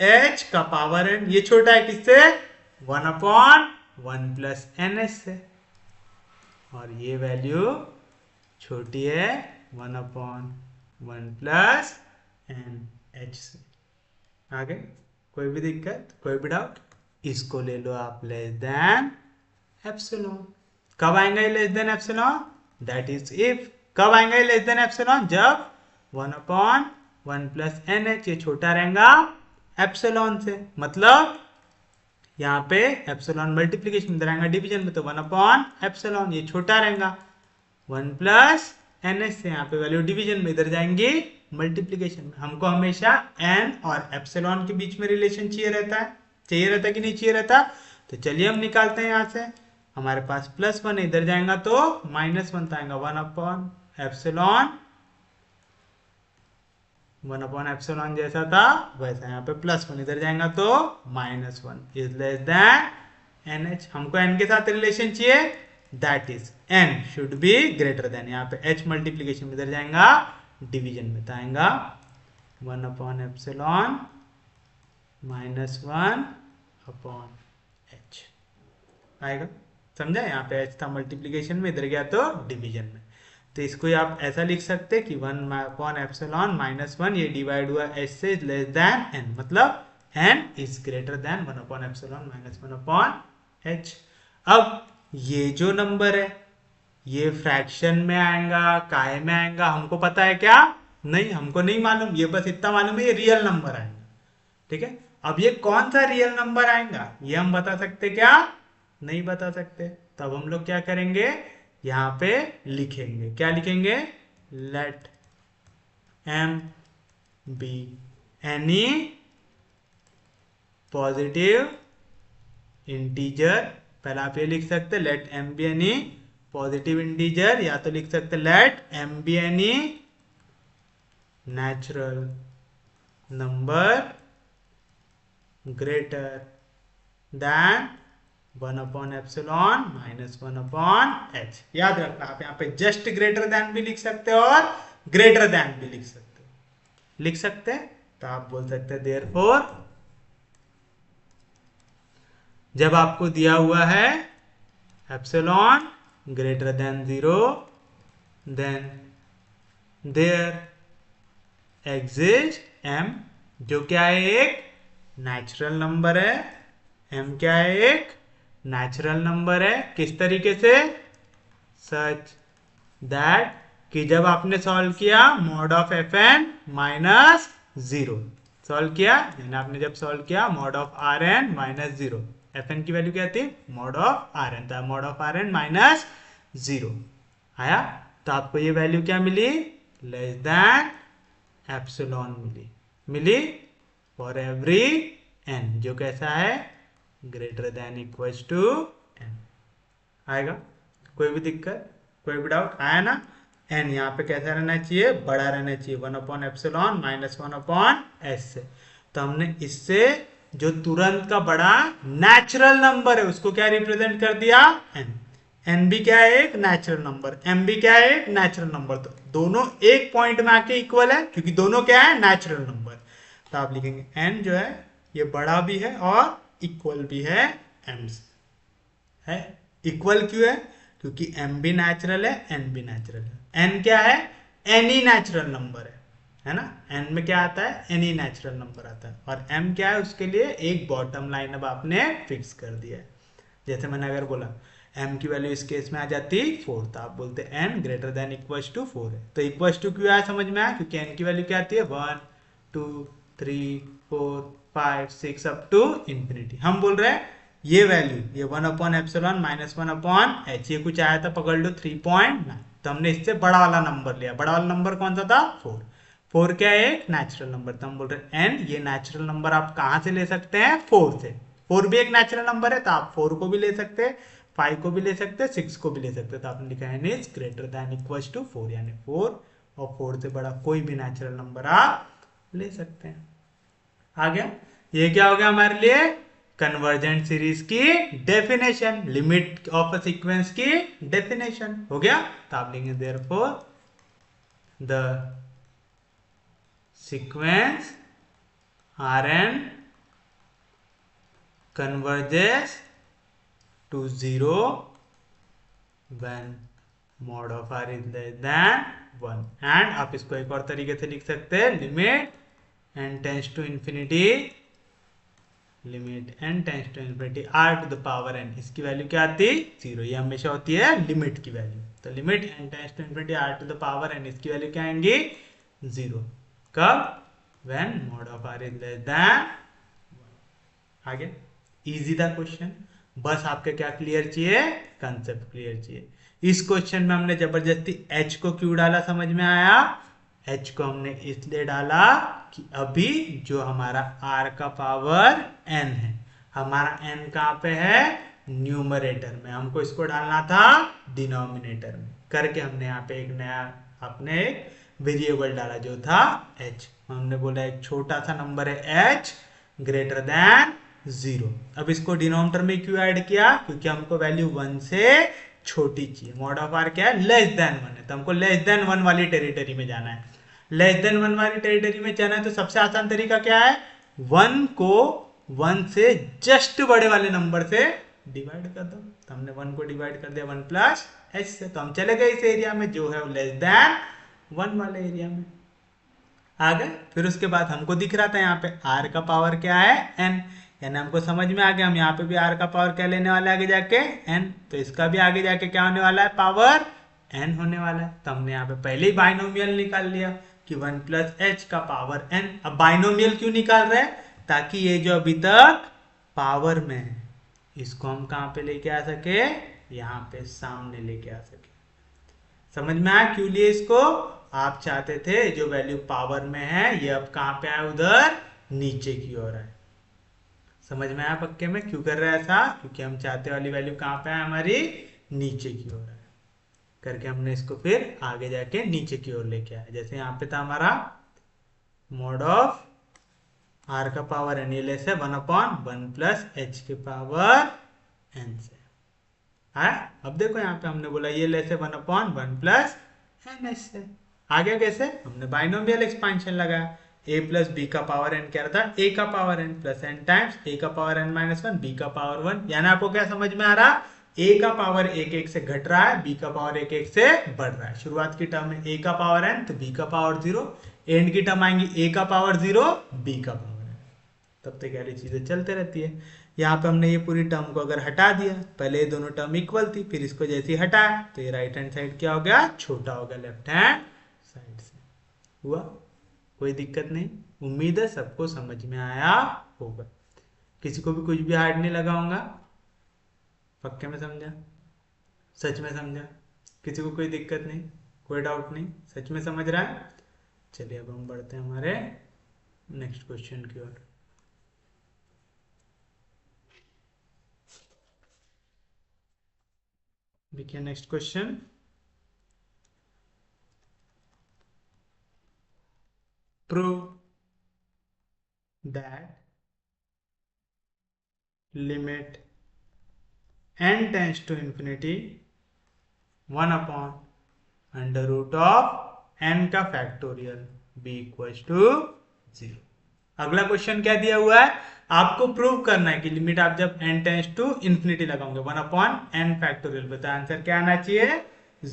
Speaker 1: h का पावर n ये छोटा है किससे, 1/1 ns से, और ये वैल्यू छोटी है 1/1 nh से। आगे कोई भी दिक्कत, कोई भी डाउट, इसको ले लो आप लेस देन एप्सिलॉन। कब आएंगे ये less than epsilon, that is if, कब आएंगे ये लेस देन एप्सिलॉन, जब 1/1 nh ये छोटा रहेगा एप्सिलॉन से, मतलब यहाँ पे एप्सिलॉन मल्टीप्लीकेशन में रहेगा डिवीजन में, तो 1/एप्सिलॉन ये छोटा रहेगा 1 + ns से, यहाँ पे वैल्यू डिवीजन में, इधर जाएंगी मल्टीप्लीकेशन में। हमको हमेशा n और एप्सिलॉन के बीच में रिलेशन चाहिए रहता है, चाहिए रहता है कि नहीं चाहिए रहता, तो चलिए हम निकालते हैं। यहाँ से हमारे पास +1 है, इधर जाएगा तो -1 आएगा, 1/एप्सिलॉन जैसा था वैसा, यहाँ पे +1 इधर जाएगा तो -1 इज लेस देन nh। हमको n के साथ रिलेशन चाहिए, that is n should be greater then, यहाँ पे h मल्टीप्लीकेशन में इधर जाएगा डिवीजन में, तो आएगा 1/एप्सिलॉन -1/h आएगा, समझा। यहाँ पे h था मल्टीप्लीकेशन में, इधर गया तो डिवीजन में, तो इसको आप ऐसा लिख सकते कि 1/एप्सिलॉन -1 ये डिवाइड हुआ h से लेस देन n, मतलब n इज ग्रेटर देन 1/एप्सिलॉन -1/h। अब ये जो नंबर है ये फ्रैक्शन में आएगा, काय में आएगा, हमको पता है क्या, नहीं, हमको नहीं मालूम, ये बस इतना मालूम है ये रियल नंबर आएगा, ठीक है। अब ये कौन सा रियल नंबर आएगा ये हम बता सकते क्या, नहीं बता सकते, तब हम लोग क्या करेंगे, यहाँ पे लिखेंगे, क्या लिखेंगे, late m be any positive integer, पहले आप ये लिख सकते let m be any positive integer, या तो लिख सकते let m be any natural number greater than 1/एप्सिलॉन -1/h। याद रखना, आप यहाँ पे जस्ट ग्रेटर देन भी लिख सकते हो और ग्रेटर देन भी लिख सकते हो, लिख सकते हैं, तो आप बोल सकते हैं देयरफॉर जब आपको दिया हुआ है epsilon greater than 0 then there exist m, जो क्या है एक नेचुरल नंबर है, m क्या है एक नेचुरल नंबर है, किस तरीके से, सच दैट कि जब आपने सॉल्व किया मॉड ऑफ fn -0 सॉल्व किया, यानी आपने जब सॉल्व किया मॉड ऑफ rn -0, fn की वैल्यू क्या थी, मॉड ऑफ rn था, मॉड ऑफ rn -0 आया, तो आपको ये वैल्यू क्या मिली, लेस देन एप्सिलॉन मिली फॉर एवरी n, जो कैसा है, greater than equals to n आएगा। कोई भी दिक्कत, कोई भी डाउट आया ना, n यहाँ पे कैसा रहना चाहिए, बड़ा रहना चाहिए 1/एप्सिलॉन -1/s से, तो हमने इससे जो तुरंत का बड़ा नेचुरल नंबर है उसको क्या रिप्रेजेंट कर दिया, n भी क्या है एक नेचुरल नंबर, m भी क्या है एक नेचुरल नंबर, तो दोनों एक पॉइंट में आके इक्वल है क्योंकि दोनों क्या है नेचुरल नंबर, तो आप लिखेंगे n जो है ये बड़ा भी है और इक्वल भी है m से, है इक्वल क्यों है, क्योंकि m भी नेचुरल है n भी नेचुरल है, n क्या है एनी नेचुरल नंबर है ना, n में क्या आता है एनी नेचुरल नंबर आता है, और m क्या है उसके लिए एक बॉटम लाइन अब आपने फिक्स कर दिया है। जैसे मैंने अगर बोला m की वैल्यू इस केस में आ जाती 4, तो आप बोलते n greater than equals to 4 है। तो इक्वल्स टू क्यों आया समझ में आया, क्योंकि n की वैल्यू क्या आती है 1 2 3 4 5 6 अप टू इंफिनिटी। हम बोल रहे हैं ये वैल्यू, ये 1 upon epsilon minus 1 upon H, ये कुछ आया था पकड़ लो 3.9, तो हमने इससे बड़ा वाला नंबर लिया। बड़ा वाला नंबर कौन सा था 4। 4 क्या है एक नेचुरल नंबर, तो हम बोल रहे हैं एंड ये नेचुरल नंबर आप कहाँ से ले सकते हैं 4 से। 4 भी एक नेचुरल नंबर है, तो आप 4 को भी ले सकते हैं, 5 को भी ले सकते हैं, 6 को भी ले सकते हैं। तो आपने लिखा है is greater than equals to 4, यानी 4 और 4 से बड़ा कोई भी नेचुरल नंबर आप ले सकते हैं। आ गया, ये क्या हो गया हमारे लिए कन्वर्जेंट सीरीज की definition, limit of a sequence की डेफिनेशन हो गया। तो आप लिखेंगे therefore the sequence Rn converges to 0 when mod of r is less than 1, and आप इसको एक और तरीके से लिख सकते हैं limit n tends to infinity, limit n tends to infinity r to the power n, इसकी वैल्यू क्या आती 0, ये हमेशा होती है लिमिट की वैल्यू। तो limit n tends to infinity r to the power n, इसकी वैल्यू क्या आएंगी 0, कब when mod of r is less than 1। आ गया, इजी था क्वेश्चन, बस आपके क्या क्लियर चाहिए कंसेप्ट क्लियर चाहिए। इस क्वेश्चन में हमने जबरदस्ती h को क्यों डाला समझ में आया, h को हमने इसलिए डाला कि अभी जो हमारा r का पावर n है, हमारा n कहाँ पे है न्यूमरेटर में, हमको इसको डालना था डिनोमिनेटर में, करके हमने यहाँ पे एक नया अपने एक वेरिएबल डाला जो था h। हमने बोला एक छोटा सा नंबर है h ग्रेटर देन 0। अब इसको डिनोमिनेटर में क्यों ऐड किया, क्योंकि हमको वैल्यू 1 से छोटी चाहिए। मॉड ऑफ आर क्या है लेस देन 1 है, तो हमको लेस देन 1 वाली टेरिटरी में जाना है। लेस देन 1 वाली टेरिटरी में जाना है तो सबसे आसान तरीका क्या है, 1 को 1 से जस्ट बड़े वाले नंबर से डिवाइड कर दो। तो हमने 1 को डिवाइड कर दिया 1 प्लस h से, तो हम चले गए इस एरिया में जो है लेस देन 1 वाले एरिया में आ गए। फिर उसके बाद हमको दिख रहा था यहाँ पे r का पावर क्या है n, यानी हमको समझ में आ गया हम यहाँ पे भी r का पावर क्या लेने वाला है आगे जाके n, तो इसका भी आगे जाके क्या होने वाला है पावर n होने वाला है। तो हमने यहाँ पे पहले ही बाइनोमियल निकाल लिया कि 1 प्लस h का पावर n। अब बाइनोमियल क्यों निकाल रहे हैं, ताकि ये जो अभी तक पावर में है इसको हम कहाँ पे लेके आ सके, यहाँ पे सामने लेके आ सके। समझ में आया क्यों लिए इसको, आप चाहते थे जो वैल्यू पावर में है ये अब कहाँ पे आए उधर नीचे की ओर आए। समझ में आया पक्के में क्यों कर रहे हैं ऐसा, क्योंकि हम चाहते वाली वैल्यू कहाँ पे आए हमारी नीचे की ओर आए, करके हमने इसको फिर आगे जाके नीचे की ओर लेके आए। जैसे यहाँ पे था हमारा मॉड ऑफ r का पावर n, ये ले से 1 अपॉन 1 प्लस h के पावर n से है। अब देखो यहाँ पे हमने बोला ये ले से 1 अपॉन 1 प्लस एन एच से। आगे कैसे, हमने बाइनोमियल एक्सपांशन लगाया, a प्लस बी का पावर n क्या था a का power n plus n times a का पावर n माइनस 1 b का पावर 1। यानी आपको क्या समझ में आ रहा, a का पावर 1 1 से घट रहा है, b का पावर 1 1 से बढ़ रहा है। शुरुआत की टर्म में a का पावर n तो b का पावर 0, एंड की टर्म आएंगी a का पावर 0 b का पावर n, तब तक यारी चीजें चलते रहती है। यहाँ पे हमने ये पूरी टर्म को अगर हटा दिया, पहले ये दोनों टर्म इक्वल थी, फिर इसको जैसे ही हटाया तो ये राइट हैंड साइड क्या हो गया छोटा हो गया लेफ्ट हैंड साइड से। हुआ, कोई दिक्कत नहीं, उम्मीद है सबको समझ में आया होगा, किसी को भी कुछ भी हार्ड नहीं लगाऊंगा। पक्के में समझा, सच में समझा, किसी को कोई दिक्कत नहीं, कोई डाउट नहीं, सच में समझ रहा है। चलिए अब हम बढ़ते हैं हमारे नेक्स्ट क्वेश्चन की ओर। देखिए next question, prove that limit n tends to infinity 1 upon under root of n का फैक्टोरियल b इक्वल्स टू 0। अगला क्वेश्चन क्या दिया हुआ है, आपको प्रूव करना है कि लिमिट आप जब n टेंस टू इंफिनिटी लगाओगे 1 अपॉन n फैक्टोरियल पे, तो आंसर क्या आना चाहिए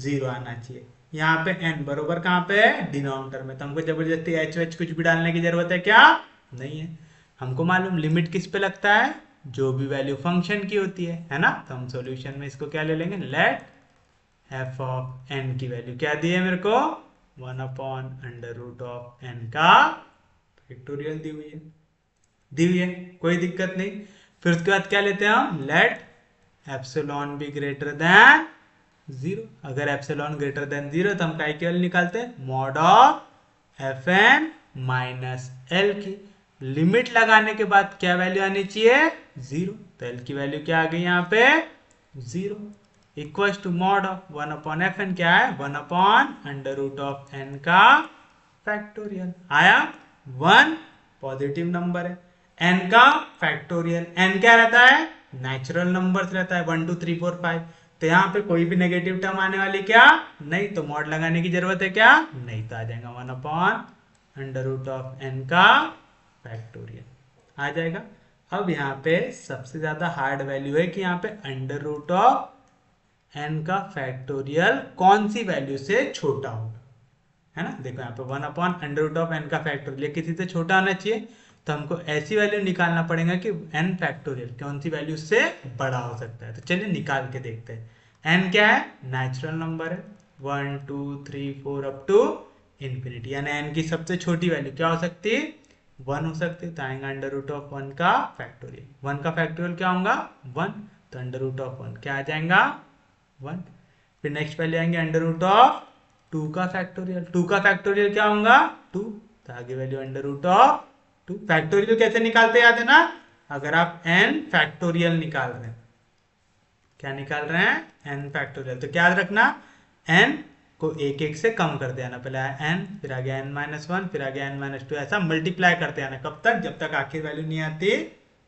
Speaker 1: 0 आना चाहिए। यहाँ पे n बरोबर कहाँ पे है डिनोमिनेटर में, तो हमको जबरदस्ती h कुछ भी डालने की जरूरत है क्या, नहीं है। हमको मालूम लिमिट किस पे लगता है जो भी वैल्यू फंक्शन की होती है ना। तो हम सॉल्यूशन में इसको क्या ले लेंगे, लेट एफ ऑफ एन की वैल्यू क्या दी है मेरे को, 1/√n का फैक्टोरियल दी हुई है, कोई दिक्कत नहीं। फिर उसके बाद क्या लेते हैं हम, let epsilon be greater than 0। अगर एप्सिलॉन ग्रेटर देन 0 तो हम काय की वैल्यू निकालते हैं, mod of f N minus l की। लिमिट लगाने के बाद क्या वैल्यू आनी चाहिए, 0। तो एल की वैल्यू क्या आ गई यहाँ पे, 0 equal to mod of 1/fn क्या है, 1/√n का फैक्टोरियल आया। 1 पॉजिटिव नंबर है, n का फैक्टोरियल, n क्या रहता है, नेचुरल नंबर्स रहता है 1 2 3 4 5। तो यहाँ पे कोई भी नेगेटिव टर्म आने वाली क्या नहीं, तो मॉड लगाने की जरूरत है क्या नहीं, तो आ जाएगा 1/√n का फैक्टोरियल आ जाएगा। अब यहाँ पे सबसे ज्यादा हार्ड वैल्यू है कि यहाँ पे √n का फैक्टोरियल कौन सी वैल्यू से छोटा होगा, है ना। देखो यहाँ पे 1/√n का फैक्टोरियल किसी से छोटा होना चाहिए, तो हमको ऐसी वैल्यू निकालना पड़ेगा कि n फैक्टोरियल कौन सी वैल्यू से बड़ा हो सकता है। तो चलिए निकाल के देखते हैं। n क्या है, नेचुरल नंबर है, 1 2 3 4 अप टू इंफिनिटी, यानी n की सबसे छोटी वैल्यू क्या हो सकती है, 1 हो सकती है। तो आएगा √1 का फैक्टोरियल, 1 का फैक्टोरियल क्या होगा 1, तो √1 क्या आ जाएगा 1। फिर नेक्स्ट वैल्यू आएंगे √2 का फैक्टोरियल, 2 का फैक्टोरियल क्या होगा 2, तो आगे वैल्यू √2। फैक्टोरियल कैसे निकालते याद है ना, अगर आप n फैक्टोरियल निकाल रहे हैं, क्या निकाल रहे हैं n फैक्टोरियल, तो क्या याद रखना n को एक एक से कम करते आना, पहले n फिर आ गया n-1 फिर आ गया n-2, ऐसा मल्टीप्लाई करते आना, कब तक, जब तक आखिर वैल्यू नहीं आती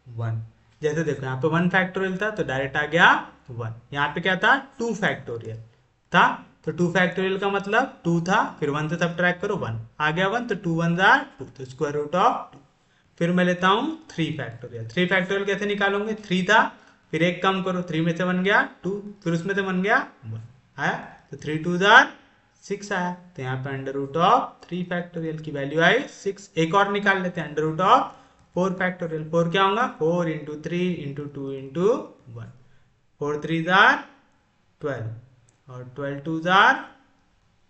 Speaker 1: 1। जैसे देखो यहाँ पे 1 फैक्टोरियल था तो डायरेक्ट आ गया 1, यहाँ पे क्या था 2 फैक्टोरियल था, तो 2 फैक्टोरियल का मतलब 2 था, फिर 1 से सब्ट्रैक्ट करो 1 आ गया 1, तो 2 1 2, तो स्क्वायर रूट ऑफ 2। फिर मैं लेता हूँ 3 फैक्टोरियल, 3 फैक्टोरियल कैसे निकालोगे, 3 था फिर एक कम करो, 3 में से 1 गया 2, फिर उसमें से 1 गया 1 आया, तो 3 2 6 आया। तो यहाँ पे √3 फैक्टोरियल की वैल्यू आई 6। एक और निकाल लेते हैं √4 फैक्टोरियल, 4 क्या होगा 4 × 3 × 2 × 1, 4 3 12 और 12 2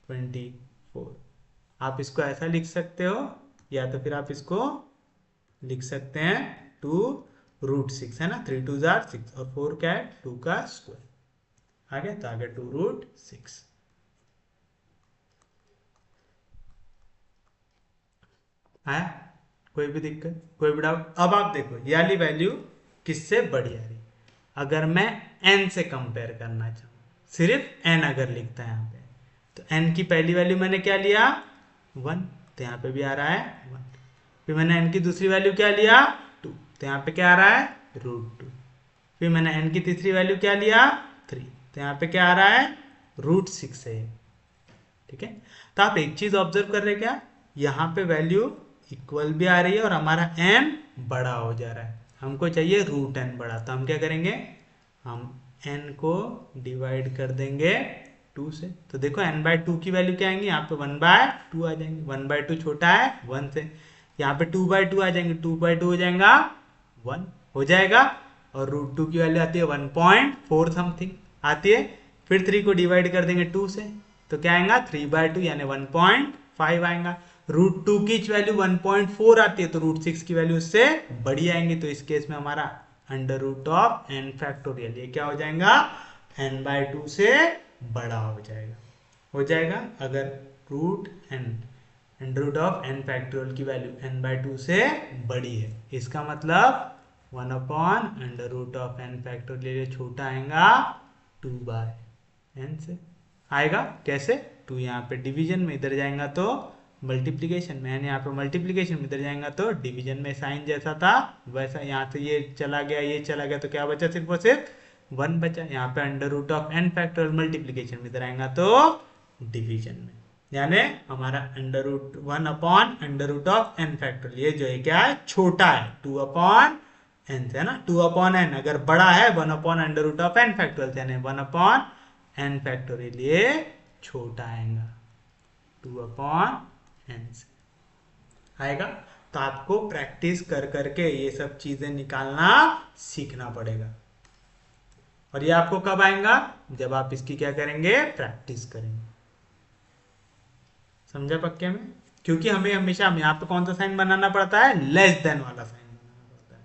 Speaker 1: 24। आप इसको ऐसा लिख सकते हो, या तो फिर आप इसको लिख सकते हैं 2√6, है ना, 3 2 6 और 4 क्या है 2 का स्क्वायर आ गया, तो आ गया 2√6 आया। कोई भी दिक्कत, कोई भी डाउट। अब आप देखो ये वाली वैल्यू किससे बड़ी आ रही, अगर मैं n से कंपेयर करना चाहूँ, सिर्फ n अगर लिखता है यहाँ पे, तो n की पहली वैल्यू मैंने क्या लिया 1, तो यहाँ पे भी आ रहा है 1। फिर मैंने n की दूसरी वैल्यू क्या लिया 2, तो यहाँ पे क्या आ रहा है √2। फिर मैंने n की तीसरी वैल्यू क्या लिया 3, तो यहाँ पे क्या आ रहा है √6 है, ठीक है। तो आप एक चीज ऑब्जर्व कर रहे क्या, यहाँ पे वैल्यू इक्वल भी आ रही है और हमारा n बड़ा हो जा रहा है, हमको चाहिए √n बड़ा, तो हम क्या करेंगे, हम n को डिवाइड कर देंगे 2 से, तो देखो n/2 की वैल्यू क्या आएंगी, यहाँ पे 1/2 आ जाएंगे, 1/2 छोटा है 1 से, यहाँ पे 2/2 आ जाएंगे, 2/2 हो जाएगा 1 हो जाएगा, और √2 की वैल्यू आती है 1.4 समथिंग आती है। फिर 3 को डिवाइड कर देंगे 2 से, तो क्या आएगा 3/2 यानी 1.5 आएगा। √2 की वैल्यू 1.4 आती है, तो √6 की वैल्यू उससे बड़ी आएंगी, तो इस केस में हमारा √n फैक्टोरियल ये क्या हो जाएगा n/2 से बड़ा हो जाएगा अगर √n फैक्टोरियल की वैल्यू n/2 से बड़ी है, इसका मतलब 1/√n फैक्टोरियल छोटा आएगा 2/n से आएगा। कैसे, 2 यहाँ पे डिवीजन में इधर जाएगा तो मल्टीप्लीकेशन में, यानी यहाँ पे मल्टीप्लीकेशन में इधर जाएगा तो डिवीजन में साइन जैसा था वैसा, यहाँ से ये चला गया तो क्या बचा, सिर्फ और सिर्फ 1 बचा। यहाँ पे √n फैक्टोरियल मल्टीप्लीकेशन में इधर आएगा तो डिवीजन में, यानी हमारा √1/√n फैक्टोरियल ये जो है क्या है छोटा है 2/n से, है ना, 2/n अगर बड़ा है 1/√n फैक्टोरियल, यानी 1/n फैक्टोरियल ये छोटा आएगा 2/n से आएगा। तो आपको प्रैक्टिस कर करके ये सब चीजें निकालना सीखना पड़ेगा। और ये आपको कब आएगा? जब आप इसकी क्या करेंगे? प्रैक्टिस करेंगे। समझा पक्के में? क्योंकि हमें हमेशा यहाँ पे कौन सा साइन बनाना पड़ता है? लेस देन वाला साइन बनाना पड़ता है।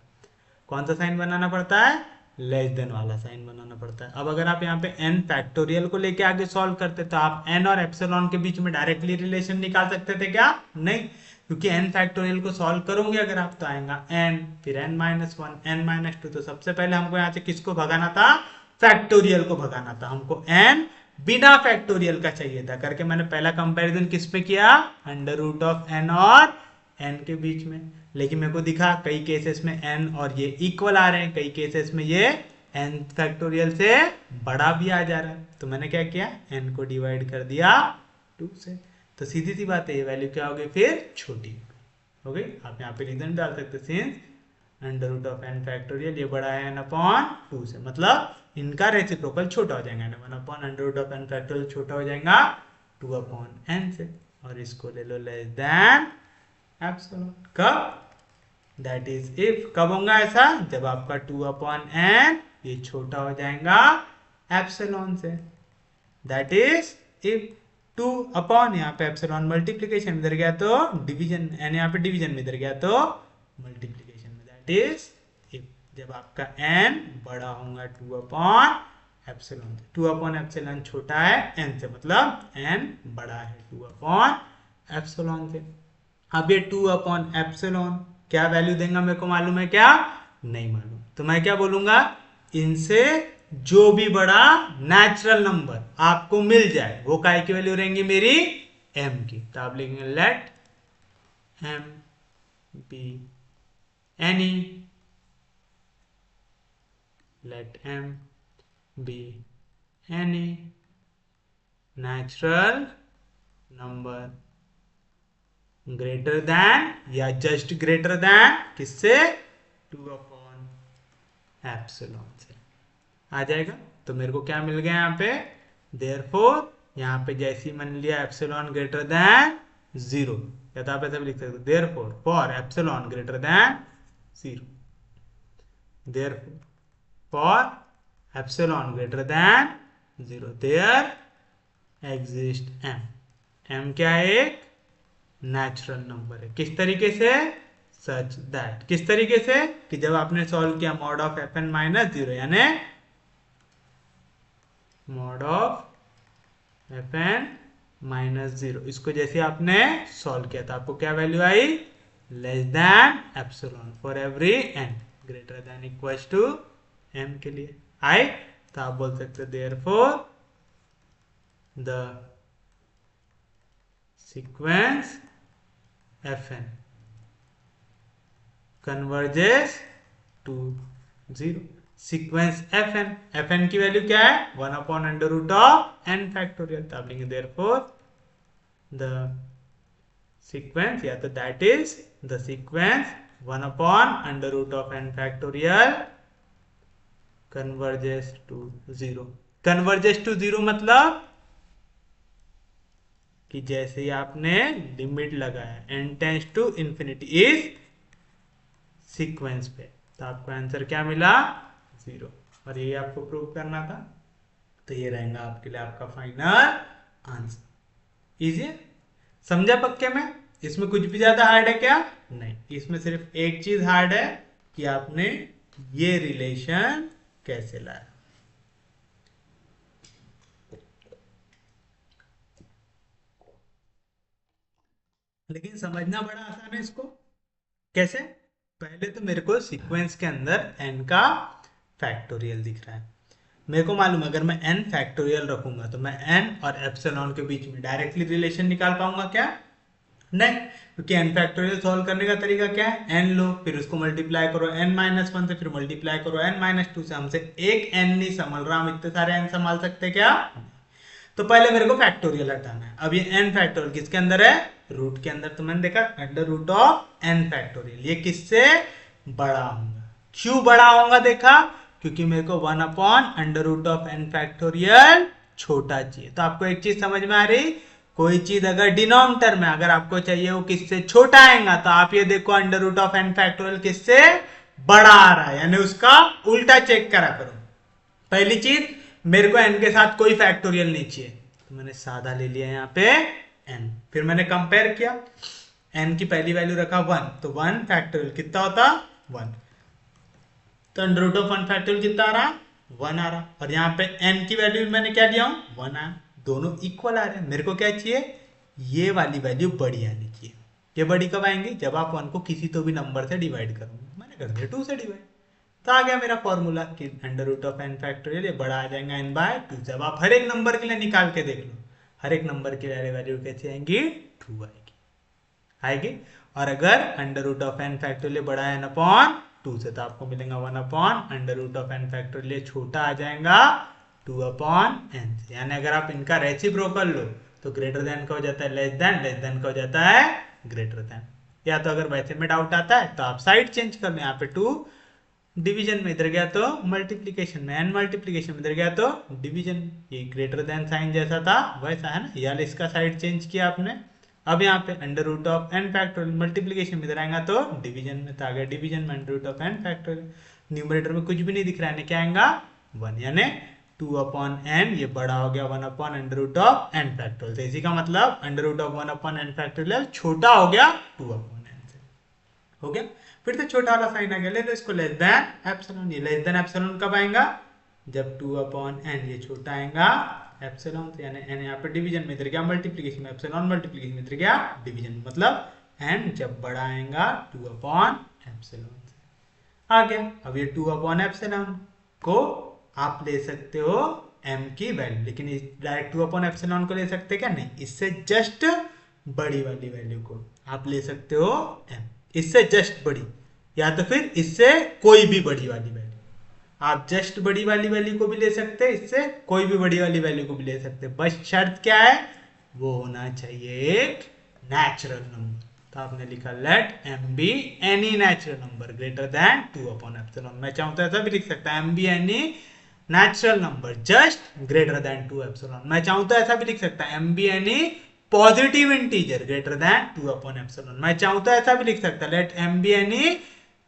Speaker 1: कौन सा साइन बनाना पड़ता है? लेस देन वाला साइन बनाना पड़ता है। अब अगर आप यहाँ पे n फैक्टोरियल को लेके आगे सॉल्व करते तो आप n और एप्सिलॉन के बीच में डायरेक्टली रिलेशन निकाल सकते थे क्या? नहीं, क्योंकि n फैक्टोरियल को सॉल्व करोगे अगर आप तो आएगा n, फिर n-1, n-2। तो सबसे पहले हमको यहाँ से किसको भगाना था? फैक्टोरियल को भगाना था। हमको n बिना फैक्टोरियल का चाहिए था, करके मैंने पहला कंपैरिजन किस पे किया? अंडर रूट ऑफ n और n के बीच में। लेकिन मेरे को दिखा कई केसेस में n और ये इक्वल आ रहे हैं, कई केसेस में ये n फैक्टोरियल से बड़ा भी आ जा रहा है। तो मैंने क्या किया? n को डिवाइड कर दिया 2 से। तो सीधी सी बात है, ये वैल्यू क्या हो गई? फिर छोटी हो गई। आप यहाँ पे रीजन डाल सकते, since under root of n factorial ये बड़ा है n अपॉन 2 से, मतलब इनका रेसिप्रोकल छोटा हो जाएगा। 1 upon under root of n factorial छोटा हो जाएगा 2 अपॉन n से। और इसको ले लो लेस देन एप्सिलॉन। कब? That is if. कब होगा ऐसा? जब आपका 2 अपॉन n ये छोटा हो जाएगा एप्सिलॉन से। दैट इज इफ 2 अपॉन, यहाँ पे एप्सिलॉन मल्टीप्लीकेशन इधर गया तो डिवीजन, n यहाँ पे डिवीजन में इधर गया तो मल्टीप्लीकेशन में। दैट इज इफ जब आपका n बड़ा होगा 2 अपॉन एप्सिलॉन से। 2 अपॉन एप्सिलॉन छोटा है n से, मतलब n बड़ा है 2 अपॉन एप्सिलॉन से। अब ये 2 अपॉन एप्सिलॉन क्या वैल्यू देगा मेरे को मालूम है क्या? नहीं मालूम। तो मैं क्या बोलूंगा? इनसे जो भी बड़ा नेचुरल नंबर आपको मिल जाए वो काय की वैल्यू रहेंगी? मेरी m की। तो आप लिखेंगे late m be any, let m be any natural number greater than या जस्ट ग्रेटर देन किससे? 2 अपॉन एप्सिलॉन से। आ जाएगा। तो मेरे को क्या मिल गया यहाँ पे? देयरफॉर यहाँ पे जैसे ही मान लिया एप्सिलॉन ग्रेटर देन 0, या तो आप ऐसा भी लिख सकते हो therefore for epsilon greater than 0, therefore for epsilon greater than 0 there exist m क्या है? एक नेचुरल नंबर है। किस तरीके से? सच दैट, किस तरीके से? कि जब आपने सॉल्व किया मॉड ऑफ fn माइनस 0, यानी मॉड ऑफ fn माइनस 0, इसको जैसे आपने सॉल्व किया था आपको क्या वैल्यू आई? Less than epsilon for every n greater than equal to m के लिए आई। तो आप बोल सकते हो therefore the sequence fn converges to 0। Sequence fn की वैल्यू क्या है? 1 upon under root of n factorial. तो आप लेंगे देयरफॉर द सीक्वेंस, या तो that is the sequence 1 upon under root of n factorial converges to 0। Converges to 0 मतलब कि जैसे ही आपने लिमिट लगाया n tends to infinity is sequence पे, तो आपको आंसर क्या मिला? 0। और ये आपको प्रूव करना था। तो ये रहेगा आपके लिए आपका फाइनल आंसर। इजी है? समझा पक्के में? इसमें कुछ भी ज्यादा हार्ड है क्या? नहीं, इसमें सिर्फ एक चीज हार्ड है कि आपने ये रिलेशन कैसे लाया। लेकिन समझना बड़ा आसान है इसको। कैसे? पहले तो मेरे को सीक्वेंस के अंदर n का फैक्टोरियल दिख रहा है। मेरे को मालूम है अगर मैं n फैक्टोरियल रखूंगा तो मैं n और एप्सिलॉन के बीच में डायरेक्टली रिलेशन निकाल पाऊंगा क्या? नहीं, क्योंकि n फैक्टोरियल सॉल्व करने का तरीका क्या है? n लो, फिर उसको मल्टीप्लाई करो n-1 से, फिर मल्टीप्लाई करो n-2 से। हमसे एक n नहीं संभल रहा, हम इतने सारे n संभाल सकते क्या? तो पहले मेरे को फैक्टोरियल हटाना है। अब ये n फैक्टोरियल किसके अंदर है? रूट के अंदर। तो मैंने देखा under root of n factorial ये किससे बड़ा होगा? क्यों बड़ा होगा? देखा, क्योंकि मेरे को 1 upon under root of n factorial छोटा चाहिए। तो आपको एक चीज समझ में आ रही, कोई चीज अगर डिनोमिनेटर में अगर आपको चाहिए वो किससे छोटा आएगा तो आप ये देखो under root of n factorial किससे बड़ा आ रहा है, यानी उसका उल्टा चेक करा करो। पहली चीज, मेरे को एन के साथ कोई फैक्टोरियल नहीं चाहिए तो मैंने सादा ले लिया यहाँ पे एन, फिर मैंने कंपेयर किया, एन की पहली वैल्यू रखा 1, तो 1 फैक्टोरियल कितना होता 1, तो अंडर रूट ऑफ 1 फैक्टोरियल कितना आ रहा 1 आ रहा, और यहाँ पे n की वैल्यू भी मैंने क्या दिया हूँ 1 आया, दोनों इक्वल आ रहे हैं। मेरे को क्या चाहिए, ये वाली वैल्यू बड़ी आनी चाहिए। ये बड़ी कब आएंगी, जब आप 1 को किसी तो भी नंबर से डिवाइड करोगे, मैंने कर दिया 2 से डिवाइड, तो आ गया मेरा फॉर्मूला कि under root of n factorial ये बड़ा आ जाएगा n बाय 2 से। अब आप हर एक नंबर के लिए निकाल के देख लो, हर एक नंबर की वैल्यू कैसे आएंगी 2 आएगी। और अगर under root of n factorial बड़ा है n अपॉन 2 से तो आपको मिलेगा 1 upon under root of n factorial छोटा आ जाएगा 2 अपॉन एन। यानी अगर आप इनका रेसिप्रोकल लो तो ग्रेटर देन का हो जाता है लेस देन का हो जाता है ग्रेटर देन। या तो अगर वैसे में डाउट आता है तो आप साइड चेंज कर लो, यहाँ पे 2 डिवीजन में इधर गया तो मल्टीप्लीकेशन में, एन मल्टीप्लीकेशन में इधर गया तो डिवीजन, ये ग्रेटर देन साइन जैसा था वैसा है ना, या इसका साइड चेंज किया आपने। अब यहाँ पे under root of n factorial multiplication में इधर आएगा तो डिवीजन में, तो आ गया डिवीजन में under root of n factorial. Numerator में कुछ भी नहीं दिख रहा है, क्या आएगा 1, यानी 2 अपॉन एन ये बड़ा हो गया 1 upon under root of n factorial. तो इसी का मतलब under root of 1 upon n factorial छोटा हो गया 2 अपॉन एन से, हो गया। फिर तो छोटा वाला साइन आ गया, ले लो इसको लेस देन एप्सिलॉन। ये लेस देन एप्सिलॉन कब आएगा, जब 2 अपॉन एन ये छोटा आएगा एप्सिलॉन से, यानी एन यहाँ पे डिवीजन में इधर गया मल्टीप्लीकेशन में, एप्सिलॉन मल्टीप्लीकेशन में इधर गया डिवीजन, मतलब एन जब बड़ा आएगा 2 अपॉन एप्सिलॉन से आ गया। अब ये 2 अपॉन एप्सिलॉन को आप ले सकते हो m की वैल्यू, लेकिन डायरेक्ट 2 अपॉन एप्सिलॉन को ले सकते क्या, नहीं, इससे जस्ट बड़ी वाली वैल्यू को आप ले सकते हो m, इससे जस्ट बड़ी, या तो फिर इससे कोई भी बड़ी वाली वैल्यू। आप जस्ट बड़ी वाली वैल्यू को भी ले सकते हैं, इससे कोई भी बड़ी वाली वैल्यू को भी ले सकते हैं, बस शर्त क्या है, वो होना चाहिए एक नेचुरल नंबर। तो आपने लिखा let m be any natural number greater than 2 upon epsilon. मैं चाहूँ तो ऐसा भी लिख सकता है m be any natural number just greater than 2 epsilon. मैं चाहूँ तो ऐसा भी लिख सकता है m be any positive integer greater than 2 upon epsilon. मैं चाहूँ तो ऐसा भी लिख सकता है let m be any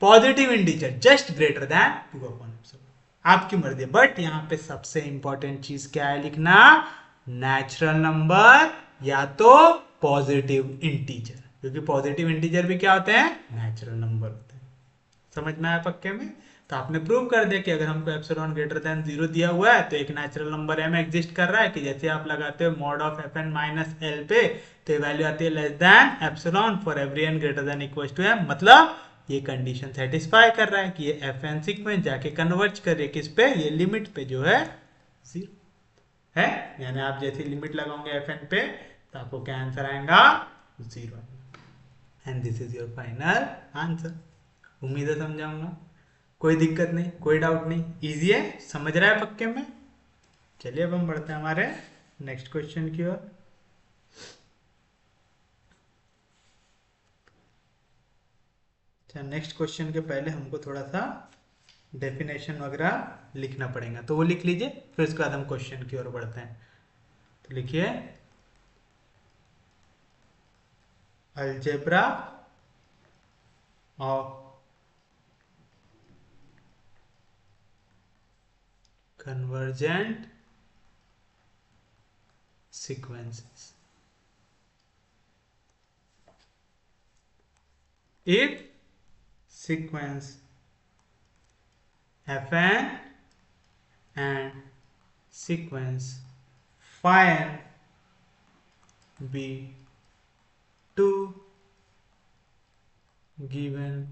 Speaker 1: positive integer just greater than 2 upon epsilon, आपकी मर्जी। बट यहाँ पे सबसे इंपॉर्टेंट चीज क्या है लिखना, नेचुरल नंबर या तो पॉजिटिव इंटीजर, क्योंकि पॉजिटिव इंटीजर भी क्या होते हैं, नेचुरल नंबर होते हैं। समझ में आया पक्के में। तो आपने प्रूव कर दिया कि अगर हमको एप्सिलॉन ग्रेटर देन 0 दिया हुआ है तो एक नेचुरल नंबर m एग्जिस्ट कर रहा है, कि जैसे आप लगाते हो mod of fn minus l पे तो वैल्यू आती है less than epsilon for every n greater than equal to m, मतलब ये कंडीशन सेटिस्फाई कर रहा है कि ये fn सीक्वेंस जाके कन्वर्ज कर रही है किस पे, ये लिमिट पे जो है 0 है, यानी आप जैसे लिमिट लगाओगे fn पे तो आपको क्या आंसर आएगा 0, and this is your final answer. उम्मीद है समझाऊंगा, कोई दिक्कत नहीं, कोई डाउट नहीं, इजी है, समझ रहा है पक्के में। चलिए अब हम बढ़ते हैं हमारे नेक्स्ट क्वेश्चन की ओर। अच्छा, नेक्स्ट क्वेश्चन के पहले हमको थोड़ा सा डेफिनेशन वगैरह लिखना पड़ेगा, तो वो लिख लीजिए, फिर उसके बाद हम क्वेश्चन की ओर बढ़ते हैं। तो लिखिए algebra of convergent sequences. If sequence fn and sequence phi n be two given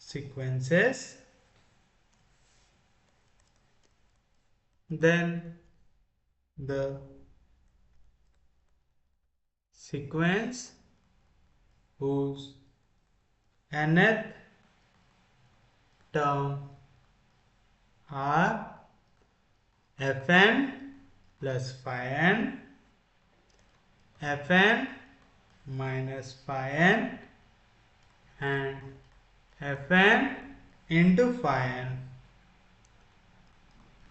Speaker 1: sequences, then the sequence whose nth term are fn plus phi n, fn minus phi n and fn into phi n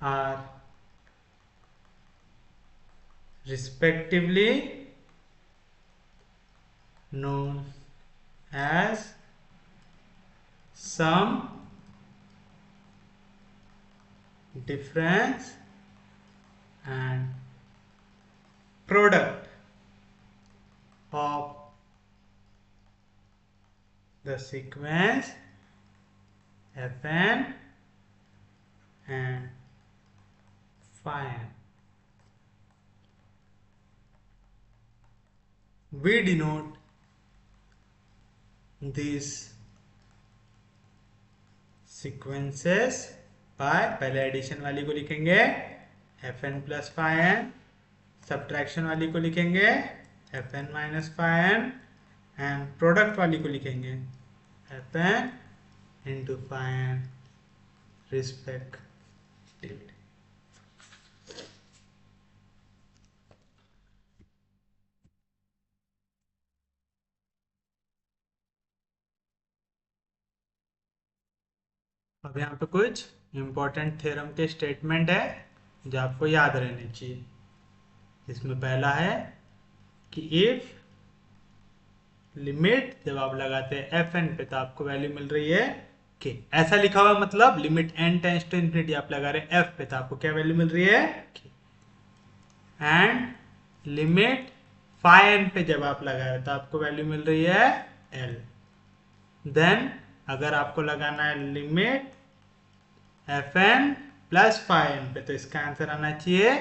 Speaker 1: are respectively known as sum, difference and product of the sequence Fn and phi n. We denote these sequences by, पहले addition वाली को लिखेंगे Fn plus phi n, subtraction वाली को लिखेंगे Fn minus phi n and product वाली को लिखेंगे Fn into phi n respectively. अब यहाँ पे कुछ इंपॉर्टेंट थ्योरम के स्टेटमेंट है जो आपको याद रहने चाहिए। इसमें पहला है कि इफ लिमिट जब आप लगाते हैं एफ एन पे तो आपको वैल्यू मिल रही है के, ऐसा लिखा हुआ मतलब limit n tends to infinity आप लगा रहे हैं एफ पे तो आपको क्या वैल्यू मिल रही है k, and limit phi n पे जब आप लगा रहे हैं तो आपको वैल्यू मिल रही है एल। देन अगर आपको लगाना है limit f N plus phi n पे तो इसका आंसर आना चाहिए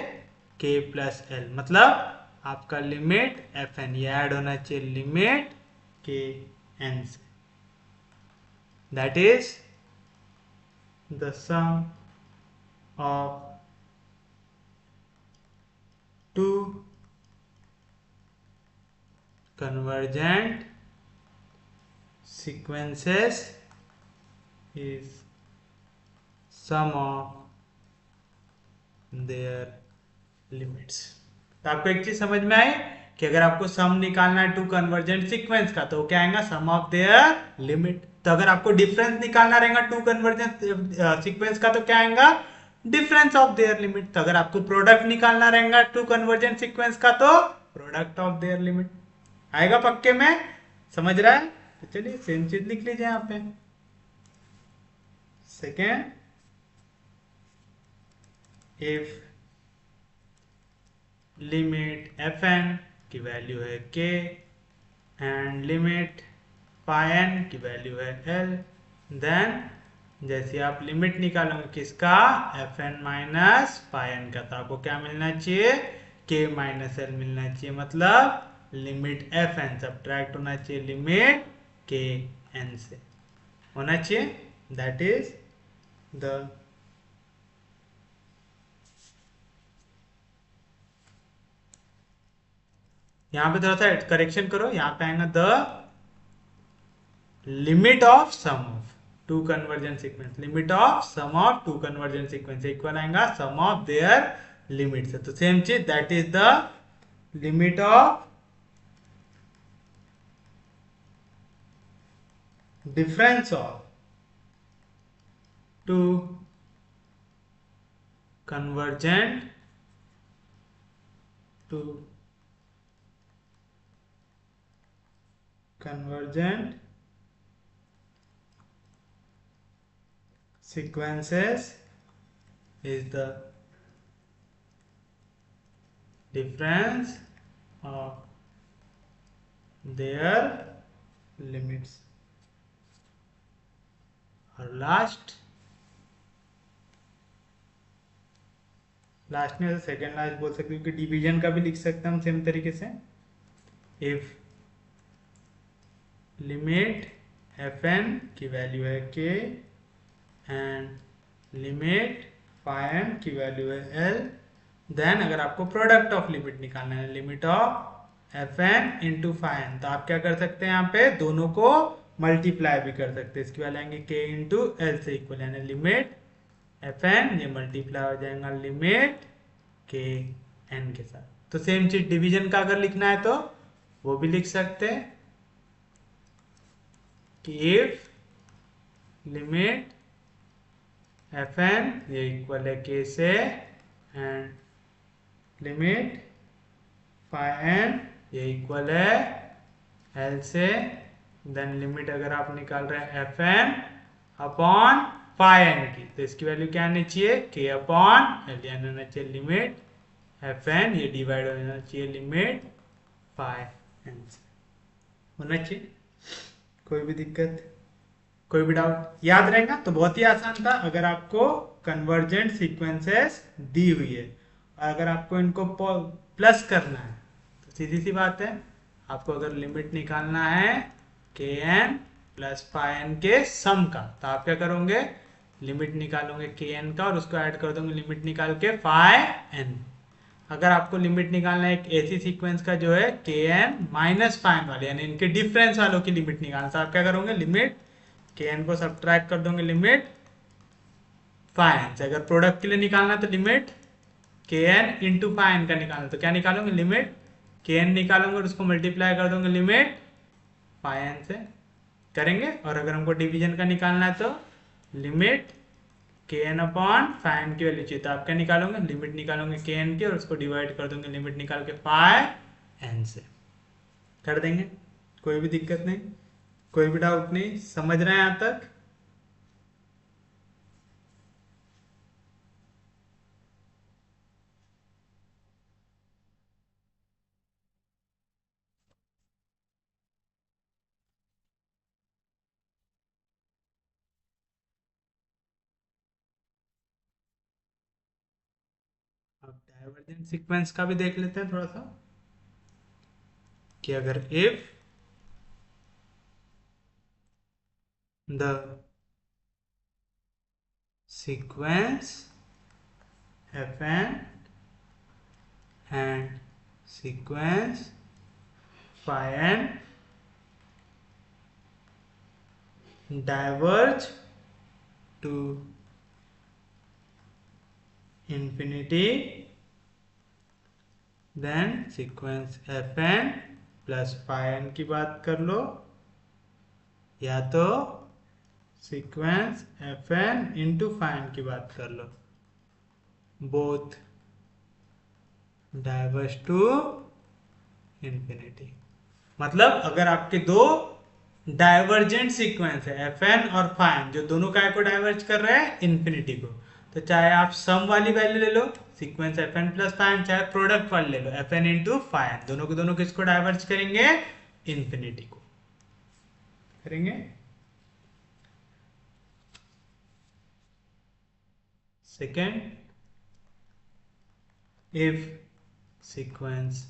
Speaker 1: के प्लस एल, मतलब आपका लिमिट एफ एन ये ऐड होना चाहिए लिमिट के एन से, that is the sum of two convergent sequences is sum of their limits। तो आपको एक चीज समझ में आई कि अगर आपको सम निकालना है टू कन्वर्जेंट सीक्वेंस का तो क्या आएगा सम ऑफ देयर लिमिट। तो अगर आपको डिफरेंस निकालना रहेगा टू कन्वर्जेंट सीक्वेंस का तो क्या आएगा डिफरेंस ऑफ देयर लिमिट। तो अगर आपको प्रोडक्ट निकालना रहेगा टू कन्वर्जेंट सीक्वेंस का तो प्रोडक्ट ऑफ देयर लिमिट आएगा। पक्के में समझ रहा है? तो चलिए सेम चीज लिख लीजिए यहाँ पे। Second, if limit f n की वैल्यू है k and limit pi n की वैल्यू है एल, देन जैसे आप लिमिट निकालोगे किसका f N minus pi n का तो आपको क्या मिलना चाहिए के माइनस एल मिलना चाहिए, मतलब लिमिट एफ एन सब्ट्रैक्ट होना चाहिए लिमिट के एन से होना चाहिए, दैट इज द यहां पे थोड़ा सा करेक्शन करो, यहां पे आएगा the limit of sum of two convergent sequence, limit of sum of two convergent sequence equal आएगा सम ऑफ देयर लिमिट से। तो सेम चीज that is the limit of difference of two convergent sequences is the difference of their limits। और last में second last बोल सकते हो कि डिवीजन का भी लिख सकते हैं हम सेम तरीके से। इफ लिमिट एफ एन की वैल्यू है k and limit phi n की वैल्यू है एल, देन अगर आपको प्रोडक्ट ऑफ लिमिट निकालना है limit of f N into phi n तो आप क्या कर सकते हैं यहाँ पे दोनों को मल्टीप्लाई भी कर सकते हैं। इसकी वैल्यू आएंगे के इंटू एल से इक्वल, यानी लिमिट एफ एन ये मल्टीप्लाई हो जाएगा लिमिट के एन के साथ। तो सेम चीज डिवीजन का अगर लिखना है तो वो भी लिख सकते हैं कि इफ लिमिट एफ एन ये इक्वल है के से एंड लिमिट फाई एन ये इक्वल है एल से, देन लिमिट अगर आप निकाल रहे हैं f n upon phi n की, तो इसकी वैल्यू क्या आनी चाहिए, के अपॉन एल, यानी होना चाहिए लिमिट एफ एन, ये डिवाइड होना चाहिए लिमिट फाई एन से, होना चाहिए। कोई भी दिक्कत, कोई भी डाउट, याद रहेगा तो बहुत ही आसान था। अगर आपको कन्वर्जेंट सीक्वेंसेस दी हुई है और अगर आपको इनको प्लस करना है तो सीधी सी बात है, आपको अगर लिमिट निकालना है के एन प्लस फाई एन के सम का, तो आप क्या करोगे, लिमिट निकालोगे के एन का और उसको ऐड कर दोगे लिमिट निकाल के फाई एन। अगर आपको लिमिट निकालना है एक ऐसी सीक्वेंस का जो है के एन माइनस फाई एन वाले, यानी इनके डिफरेंस वालों की लिमिट निकालना, तो आप क्या करोगे, लिमिट के एन को सब्ट्रैक्ट कर दोगे लिमिट फाई एन से। अगर प्रोडक्ट के लिए निकालना तो लिमिट के एन इंटू फाई एन का निकालना, तो क्या निकालोगे, लिमिट के एन निकालोगे और उसको मल्टीप्लाई कर दोगे लिमिट फाई एन से, करेंगे। और अगर हमको डिवीजन का निकालना है तो लिमिट के एन अपॉन फाई एन की वैल्यू चाहिए, तो आप क्या निकालोगे, लिमिट निकालोगे के एन की और उसको डिवाइड कर दोगे लिमिट निकाल के फाई एन से, कर देंगे। कोई भी दिक्कत नहीं, कोई भी डाउट नहीं, समझ रहे हैं यहां तक। अब डाइवर्जेंट सीक्वेंस का भी देख लेते हैं थोड़ा सा, कि अगर if the sequence fn and sequence phi n diverge to infinity, then sequence fn plus phi n की बात कर लो, या तो sequence fn into phi n की बात कर लो, बोथ डाइवर्ज टू इंफिनिटी। मतलब अगर आपके दो डाइवर्जेंट सीक्वेंस है एफ एन और फाइन, जो दोनों काय को डाइवर्ज कर रहे हैं, इंफिनिटी को, तो चाहे आप सम वाली वैल्यू ले लो sequence F N plus fine, चाहे प्रोडक्ट वाली ले लो एफ एन इंटू फाइन, दोनों को दोनों किसको डाइवर्ज करेंगे, इंफिनिटी को करेंगे। Second, if sequence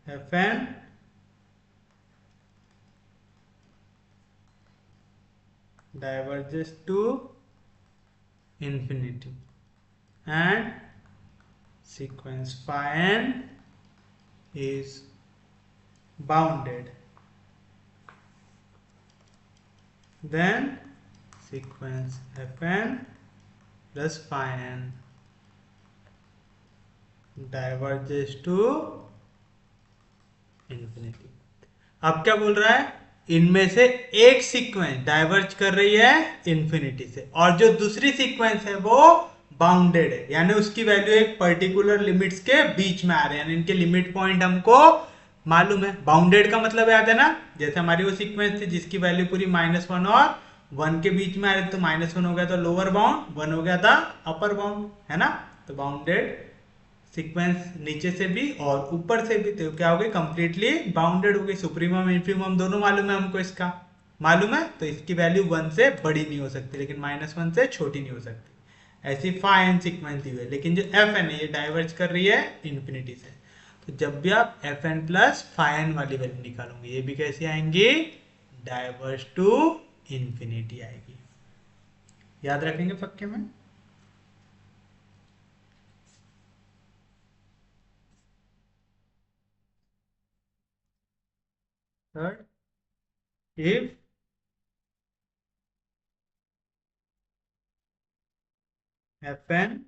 Speaker 1: F N diverges to infinity and sequence phi n is bounded, then sequence fn plus phi n diverges to infinity। अब क्या बोल रहा है, इनमें से एक सीक्वेंस डाइवर्ज कर रही है इंफिनिटी से और जो दूसरी सीक्वेंस है वो बाउंडेड है, यानी उसकी वैल्यू एक पर्टिकुलर लिमिट्स के बीच में आ रहे हैं, यानी इनके लिमिट पॉइंट हमको मालूम है। बाउंडेड का मतलब याद है ना, जैसे हमारी वो सीक्वेंस थी जिसकी वैल्यू पूरी -1 और 1 के बीच में आ रही, तो -1 हो गया था लोअर बाउंड, 1 हो गया था अपर बाउंड, है ना। तो बाउंडेड सीक्वेंस नीचे से भी और ऊपर से भी, तो क्या हो गई, कंप्लीटली बाउंडेड हो गई। सुप्रीमम इंफीमम दोनों मालूम है हमको, इसका मालूम है, तो इसकी वैल्यू 1 से बड़ी नहीं हो सकती, लेकिन -1 से छोटी नहीं हो सकती। ऐसी फाई एन सीक्वेंस दी हुई है, लेकिन जो एफ एन है ये डाइवर्ज कर रही है इंफिनिटी से, तो जब भी आप f N plus phi n वाली वैल्यू निकालोगे, ये भी कैसी आएंगी, डाइवर्ज टू इंफिनिटी आएगी। याद रखेंगे पक्के में। Third, if f N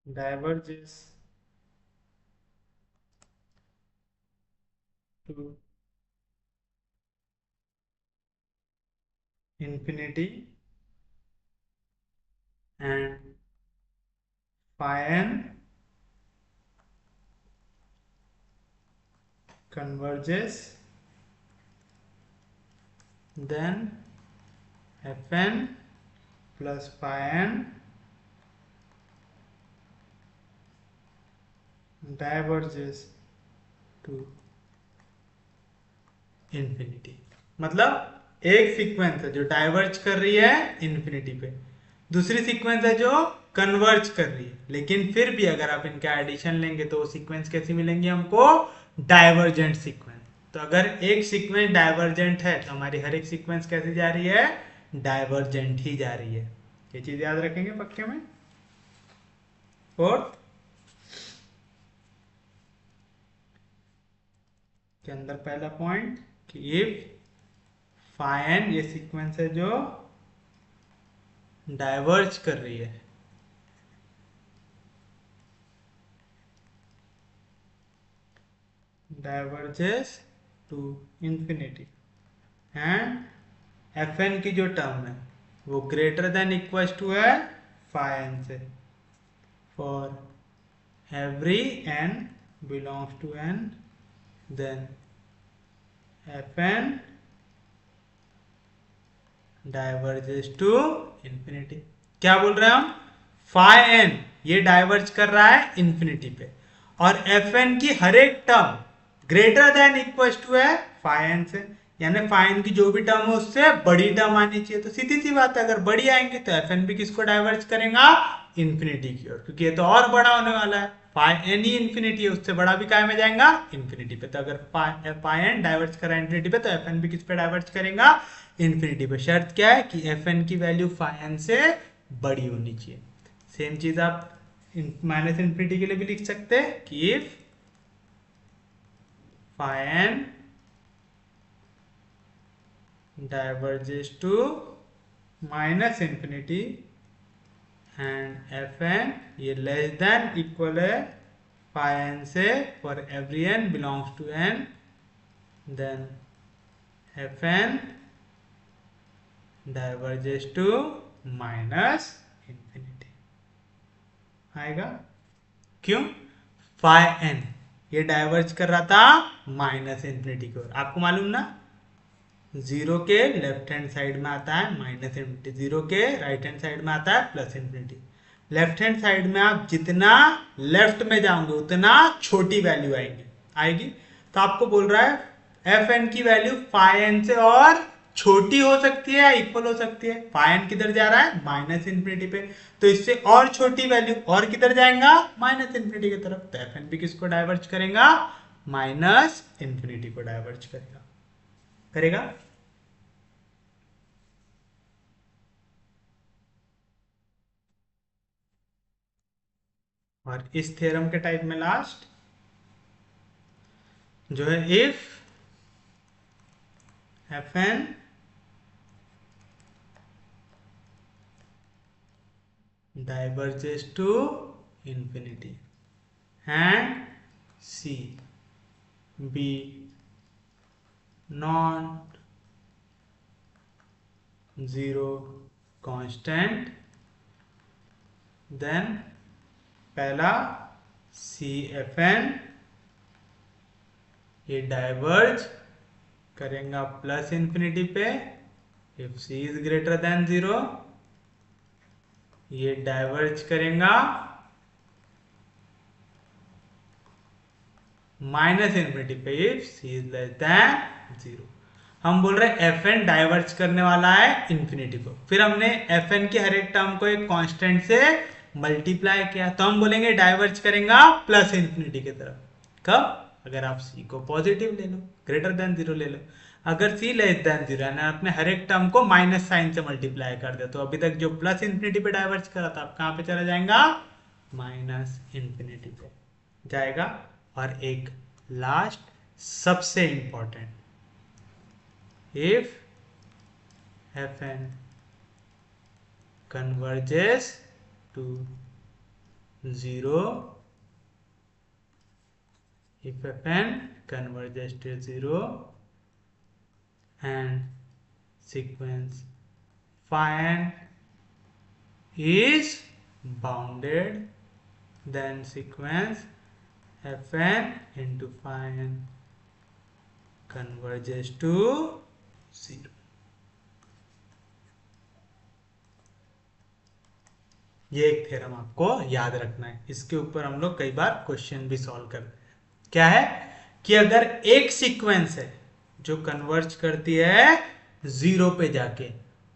Speaker 1: diverges to infinity, and phi n converges, then fn plus phi n diverges to infinity. मतलब एक सीक्वेंस है जो डाइवर्ज कर रही है इंफिनिटी पे, दूसरी सीक्वेंस है जो कन्वर्ज कर रही है, लेकिन फिर भी अगर आप इनका एडिशन लेंगे तो सीक्वेंस कैसी मिलेंगी हमको? Divergent sequence. तो अगर एक सीक्वेंस डाइवर्जेंट है तो हमारी हर एक सीक्वेंस कैसी जा रही है? डाइवर्जेंट ही जा रही है। ये चीज याद रखेंगे पक्के में। फोर्थ के अंदर पहला पॉइंट कि इफ phi n ये सीक्वेंस है जो डाइवर्ज कर रही है, diverges to infinity, and f n की जो टर्म है वो ग्रेटर देन इक्वल टू है phi n से, for every n belongs to n, then f n diverges to infinity. क्या बोल रहे हैं हम? phi n ये डाइवर्ज कर रहा है इंफिनिटी पे, और एफ एन की हर एक term greater than equal to है phi n से, यानी phi n की जो भी टर्म है उससे बड़ी टर्म आनी चाहिए। तो सीधी सी बात है, अगर बड़ी आएंगे तो एफ एन भी किसको डाइवर्ज करेगा? इंफिनिटी की ओर, क्योंकि ये तो और बड़ा होने वाला है। phi n ही इंफिनिटी है, उससे बड़ा भी काय में जाएगा? इंफिनिटी पे। तो अगर phi n डाइवर्ज कर रहा है इंफिनिटी पे तो एफ एन भी किस पे डाइवर्ज करेगा? इंफिनिटी पे। शर्त क्या है कि एफ एन की वैल्यू phi n से बड़ी होनी चाहिए। सेम चीज आप माइनस इंफिनिटी के लिए भी लिख सकते हैं कि if phi n diverges to minus infinity and f n ये लेस देन इक्वल है phi n से for every n belongs to n, then f n diverges to minus infinity आएगा। क्यों? phi n ये डाइवर्ज कर रहा था minus infinity की ओर। आपको मालूम ना, जीरो के लेफ्ट हैंड साइड में आता है माइनस इंफिनिटी, जीरो के राइट हैंड साइड में आता है plus infinity. Left hand side में आप जितना लेफ्ट में जाओगे उतना छोटी वैल्यू आएगी। तो आपको बोल रहा है एफ एन की वैल्यू phi n से और छोटी हो सकती है या इक्वल हो सकती है। phi n किधर जा रहा है? माइनस इंफिनिटी पे, तो इससे और छोटी वैल्यू और किधर जाएगा? माइनस इंफिनिटी की तरफ। तो एफ एन भी किसको डाइवर्ज करेगा? माइनस इंफिनिटी को डाइवर्ज करेगा। और इस थ्योरम के टाइप में लास्ट जो है if f N diverges to infinity and C be non zero constant, then पहला सी एफ एन ये डाइवर्ज करेगा प्लस इंफिनिटी पे if c is greater than zero, ये डाइवर्ज करेगा माइनस इंफिनिटी पे if c is less than zero. हम बोल रहे हैं एफ एन डाइवर्ज करने वाला है इंफिनिटी को, फिर हमने एफ एन की हर एक टर्म को एक कांस्टेंट से मल्टीप्लाई किया, तो हम बोलेंगे डाइवर्ज करेगा प्लस इंफिनिटी की तरफ। कब? अगर आप सी को पॉजिटिव ले लो, ग्रेटर देन जीरो ले लो। अगर सी लेस देन जीरो यानी आपने हर एक टर्म को माइनस साइन से मल्टीप्लाई कर दिया, तो अभी तक जो प्लस इंफिनिटी पे डाइवर्ज करा था आप कहाँ पे चला जाएगा? माइनस इंफिनिटी पे जाएगा। और एक लास्ट सबसे important, if f n converges to zero, if fn converges to zero and sequence phi n is bounded, then sequence fn into phi n converges to 0. ये एक थ्योरम आपको याद रखना है, इसके ऊपर हम लोग कई बार क्वेश्चन भी सॉल्व करते हैं। क्या है कि अगर एक सीक्वेंस है जो कन्वर्ज करती है 0 पे जाके,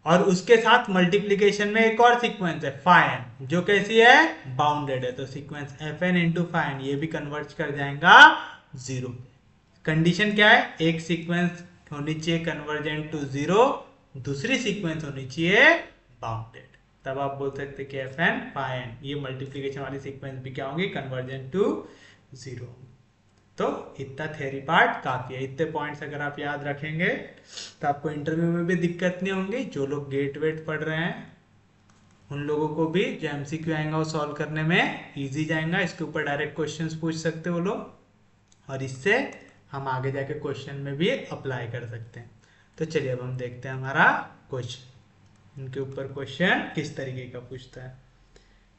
Speaker 1: और उसके साथ मल्टीप्लीकेशन में एक और सीक्वेंस है phi n जो कैसी है, बाउंडेड है, तो sequence fn into phi n ये भी कन्वर्ज कर जाएगा 0। कंडीशन क्या है, एक सीक्वेंस होनी चाहिए कन्वर्जेंट टू 0, दूसरी सीक्वेंस होनी चाहिए बाउंडेड, तब आप बोल सकते कि fn phi n ये मल्टीप्लीकेशन वाली सीक्वेंस भी क्या होंगी, कन्वर्जेंट टू 0। तो इतना थ्योरी पार्ट काफी है, इतने पॉइंट्स अगर आप याद रखेंगे तो आपको इंटरव्यू में भी दिक्कत नहीं होंगी। जो लोग गेट वेट पढ़ रहे हैं उन लोगों को भी जो एमसीक्यू आएगा वो सॉल्व करने में इजी जाएगा, इसके ऊपर डायरेक्ट क्वेश्चंस पूछ सकते हो लोग, और इससे हम आगे जाके क्वेश्चन में भी अप्लाई कर सकते हैं। तो चलिए अब हम देखते हैं हमारा क्वेश्चन, इनके ऊपर क्वेश्चन किस तरीके का पूछता है।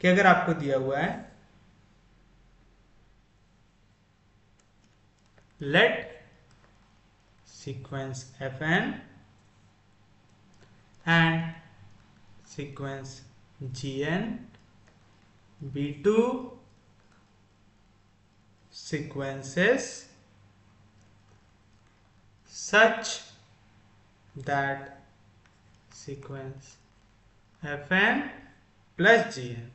Speaker 1: कि अगर आपको दिया हुआ है let sequence fn and sequence gn be two sequences such that sequence fn plus gn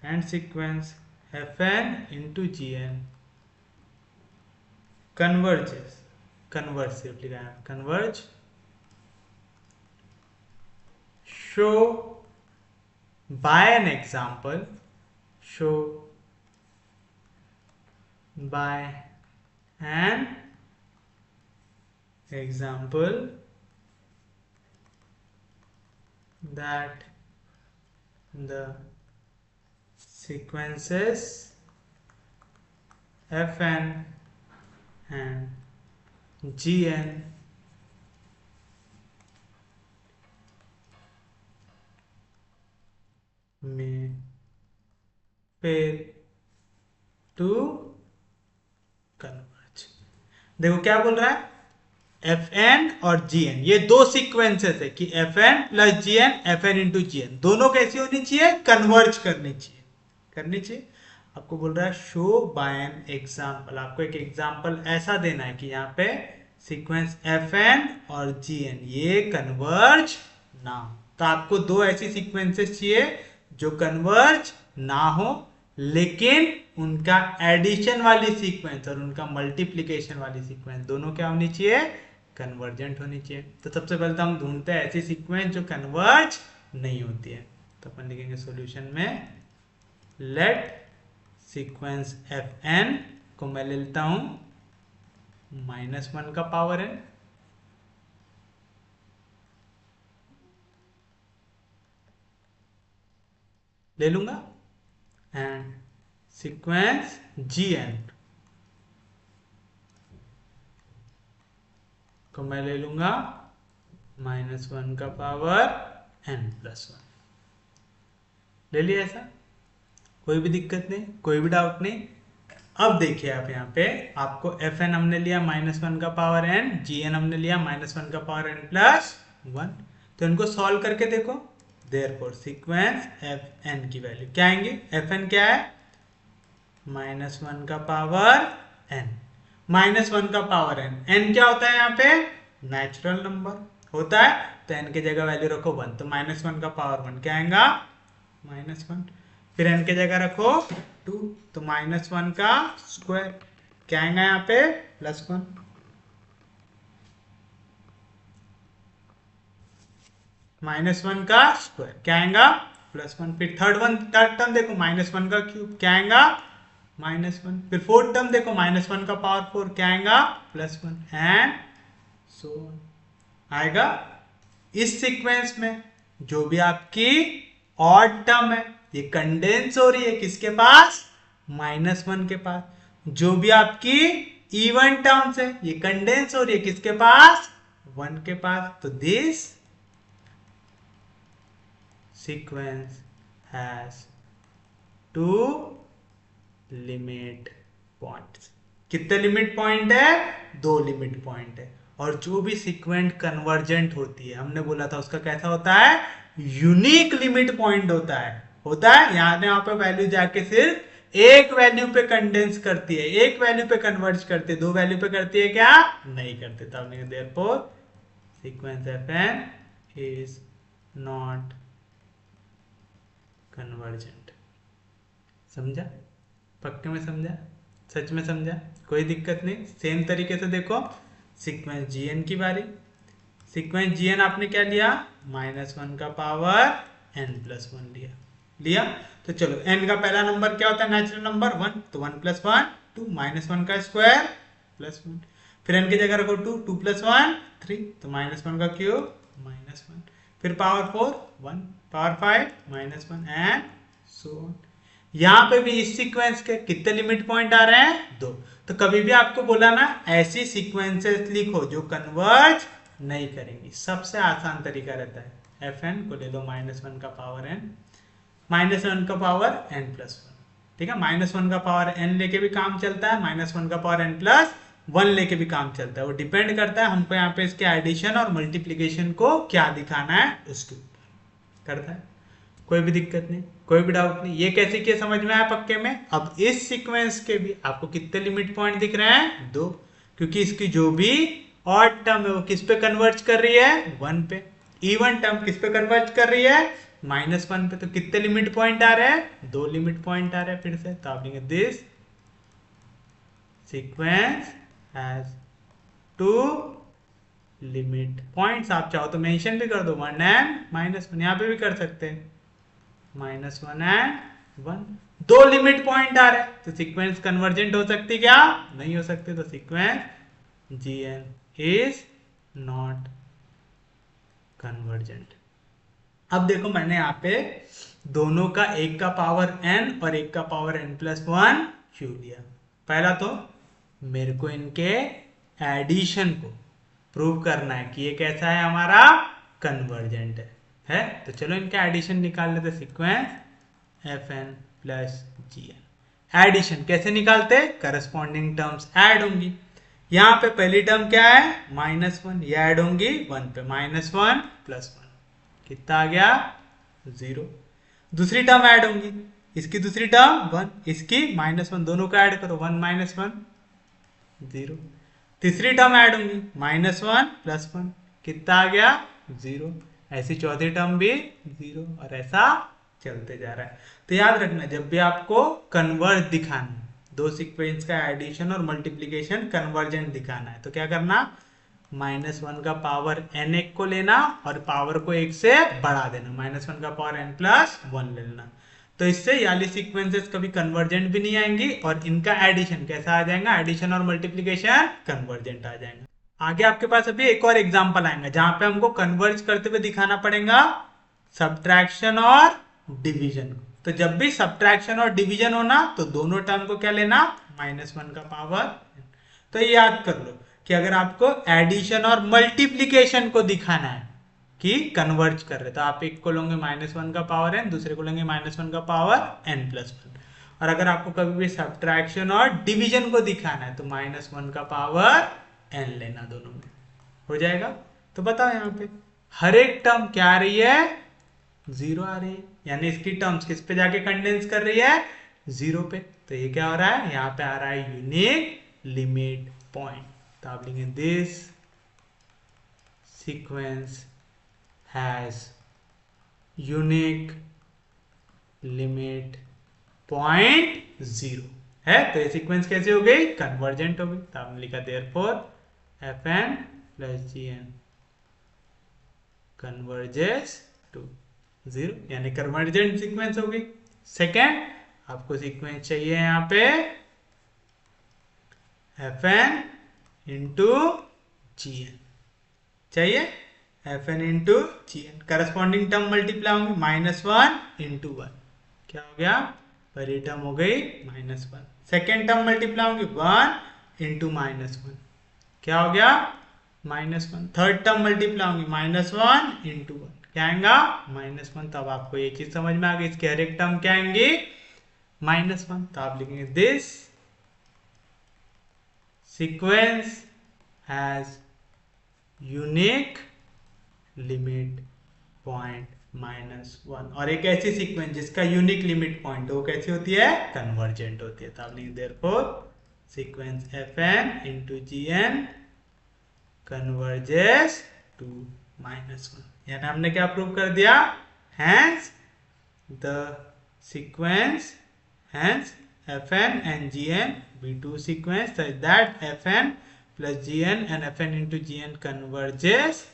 Speaker 1: and sequence fn into gn converges, converge, show by an example, show by an example that the sequences fn and gn में pair to converge। देखो क्या बोल रहा है, fn और gn ये दो sequences है कि fn plus gn fn into gn दोनों कैसी होनी चाहिए, कन्वर्ज करनी चाहिए। आपको बोल रहा है शो बाय एन एग्जाम्पल, आपको एक एग्जाम्पल ऐसा देना है कि यहाँ पे सीक्वेंस fn और gn ये कन्वर्ज ना हो, तो आपको दो ऐसी सीक्वेंसेस चाहिए जो कन्वर्ज ना हो लेकिन उनका एडिशन वाली सीक्वेंस और उनका मल्टीप्लीकेशन वाली सीक्वेंस दोनों क्या होनी चाहिए, कन्वर्जेंट होनी चाहिए। तो सबसे पहले तो हम ढूंढते हैं ऐसी सीक्वेंस जो कन्वर्ज नहीं होती है, तो अपन लिखेंगे सॉल्यूशन में लेट सीक्वेंस fn को मैं ले लेता हूं -1 का पावर n, ले लूंगा, एंड सीक्वेंस gn को मैं ले लूंगा -1 का पावर n+1। ले लिया ऐसा, कोई भी दिक्कत नहीं, कोई भी डाउट नहीं। अब देखिए आप यहाँ पे आपको fn हमने लिया -1 का पावर n, gn हमने लिया -1 का पावर n+1, तो इनको सॉल्व करके देखो। देयरफॉर सीक्वेंस fn की वैल्यू क्या आएंगी, fn क्या है -1 का पावर n, -1 का पावर n क्या होता है यहाँ पे, नेचुरल नंबर होता है, तो n की जगह वैल्यू रखो 1, तो -1 का पावर 1 क्या आएगा -1, फिर n की जगह रखो 2, तो -1 का स्क्वायर क्या आएगा यहाँ पे +1, -1 का स्क्वायर क्या आएगा +1, फिर थर्ड टर्म देखो -1 का क्यूब क्या आएगा -1, फिर फोर्थ टर्म देखो -1 का पावर 4 क्या आएगा +1, एंड सो आएगा। इस सीक्वेंस में जो भी आपकी ऑड टर्म है ये कंडेंस हो रही है किसके पास, -1 के पास, जो भी आपकी इवन टर्म्स है ये कंडेंस हो रही है किसके पास, 1 के पास, तो this sequence has 2 limit points. कितने लिमिट पॉइंट है? 2 लिमिट पॉइंट है। और जो भी सीक्वेंट कन्वर्जेंट होती है, हमने बोला था उसका कैसा होता है? यूनिक लिमिट पॉइंट होता है यहाँ पे वैल्यू जाके सिर्फ एक वैल्यू पे कंडेंस करती है, एक वैल्यू पे कन्वर्ज करती है, 2 वैल्यू पे करती है क्या? नहीं करते। तब therefore sequence fn is not convergent. समझा? पक्के में समझा? सच में समझा? कोई दिक्कत नहीं। सेम तरीके से देखो सीक्वेंस gn की बारी। सीक्वेंस gn आपने क्या लिया? -1 का पावर n+1 लिया। तो चलो n का पहला नंबर क्या होता है? नेचुरल नंबर 1, तो 1 + 1 2, -1 का स्क्वायर +1। फिर n की जगह रखो 2, 2 + 1 3, तो -1 का क्यूब -1। फिर power 4 1, power 5 -1 and so on. यहाँ पे भी इस सीक्वेंस के कितने लिमिट पॉइंट आ रहे हैं? 2। तो कभी भी आपको बोला ना ऐसी सीक्वेंसेस लिखो जो कन्वर्ज नहीं करेंगी। सबसे आसान तरीका रहता है fn को ले लो -1 का पावर n, -1 का पावर n+1। ठीक है, -1 का पावर n लेके भी काम चलता है, -1 का पावर n+1 लेके भी काम चलता है। वो डिपेंड करता है हमको यहाँ पे इसके एडिशन और मल्टीप्लीकेशन को क्या दिखाना है उसके ऊपर करता है। कोई भी दिक्कत नहीं, कोई भी डाउट नहीं। ये कैसे किया समझ में आया पक्के में? अब इस सीक्वेंस के भी आपको कितने लिमिट पॉइंट दिख रहे हैं? 2, क्योंकि इसकी जो भी ऑड टर्म है वो किस पे कन्वर्ज कर रही है? 1 पे। इवन टर्म किस पे कन्वर्ज कर रही है? -1 पे। तो कितने लिमिट पॉइंट आ रहे हैं? 2 लिमिट पॉइंट आ रहे हैं। फिर से तो आप लिखेंगे this sequence has 2 limit points. आप चाहो तो मेंशन भी कर दो 1 एंड -1, यहाँ पे भी कर सकते हैं -1 एंड 1। 2 लिमिट पॉइंट आ रहे हैं तो सीक्वेंस कन्वर्जेंट हो सकती क्या? नहीं हो सकती। तो sequence gn is not convergent. अब देखो मैंने यहाँ पे दोनों का एक का पावर n और एक का पावर n+1 क्यों लिया? पहला तो मेरे को इनके एडिशन को प्रूव करना है कि ये कैसा है हमारा? कन्वर्जेंट है। तो चलो इनका एडिशन निकाल लेते। Sequence fn + gn। एडिशन कैसे निकालते? करस्पॉन्डिंग टर्म्स ऐड होंगी। यहाँ पे पहली टर्म क्या है? -1, ये ऐड होंगी 1 पे। -1 + 1 कितना आ गया? 0। दूसरी टर्म ऐड होंगी, इसकी दूसरी टर्म 1, इसकी -1, दोनों का ऐड करो 1 - 1 0। तीसरी टर्म ऐड होंगी -1 + 1 कितना आ गया? 0। ऐसी चौथी टर्म भी 0 और ऐसा चलते जा रहा है। तो याद रखना जब भी आपको कन्वर्ज दिखाना है, दो सीक्वेंस का एडिशन और मल्टीप्लीकेशन कन्वर्जेंट दिखाना है, तो क्या करना? -1 का पावर n एक को लेना और पावर को 1 से बढ़ा देना। -1 का पावर n+1 ले लेना। तो इससे याली सीक्वेंसेस कभी कन्वर्जेंट भी नहीं आएंगी और इनका एडिशन कैसा आ जाएगा? एडिशन और मल्टीप्लीकेशन कन्वर्जेंट आ जाएगा। आगे आपके पास अभी एक और एग्जांपल आएगा जहां पे हमको कन्वर्ज करते हुए दिखाना पड़ेगा सब्ट्रैक्शन और डिवीजन। तो जब भी सब्ट्रैक्शन और डिवीजन होना तो दोनों टर्म को क्या लेना? -1 का पावर। तो ये याद कर लो कि अगर आपको एडिशन और मल्टीप्लीकेशन को दिखाना है कि कन्वर्ज कर रहे, तो आप एक को लोगे -1 का पावर n, दूसरे को लेंगे -1 का पावर n+1। और अगर आपको कभी भी सब्ट्रैक्शन और डिवीजन को दिखाना है तो -1 का पावर n लेना, दोनों में हो जाएगा। तो बताओ यहाँ पे हर एक टर्म क्या आ रही है? 0 आ रही है, यानी इसकी टर्म्स किस पे जाके कंडेंस कर रही है? 0 पे। तो ये क्या हो रहा है? यहाँ पे आ रहा है यूनिक लिमिट पॉइंट। तो आप लिखेंगे this sequence has unique limit point 0 है। तो ये सीक्वेंस कैसे हो गई? कन्वर्जेंट हो गई। तो आपने लिखा therefore fn + gn converges to 0, यानी कन्वर्जेंट सीक्वेंस हो गई। सेकेंड, आपको सीक्वेंस चाहिए यहाँ पे fn × gn चाहिए। fn × gn corresponding term multiply होंगी -1 × 1 क्या हो गया? पहली टर्म हो गई -1, सेकेंड टर्म मल्टीप्लाई होंगी 1 × -1 क्या हो गया? -1, थर्ड टर्म मल्टीप्लाई होंगी -1 × 1 क्या आएगा -1। तब आपको ये चीज समझ में आ गई, इसके हर एक टर्म क्या आएंगे -1। तो आप लिखेंगे this sequence has unique limit point -1। और एक ऐसी सीक्वेंस जिसका यूनिक लिमिट पॉइंट वो कैसी होती है कन्वर्जेंट होती है। तो आप लिखेंगे therefore sequence fn into gn converges to -1। यानी हमने क्या प्रूव कर दिया, hence the sequence hence fn and gn be two sequence such that fn plus gn and fn into gn converges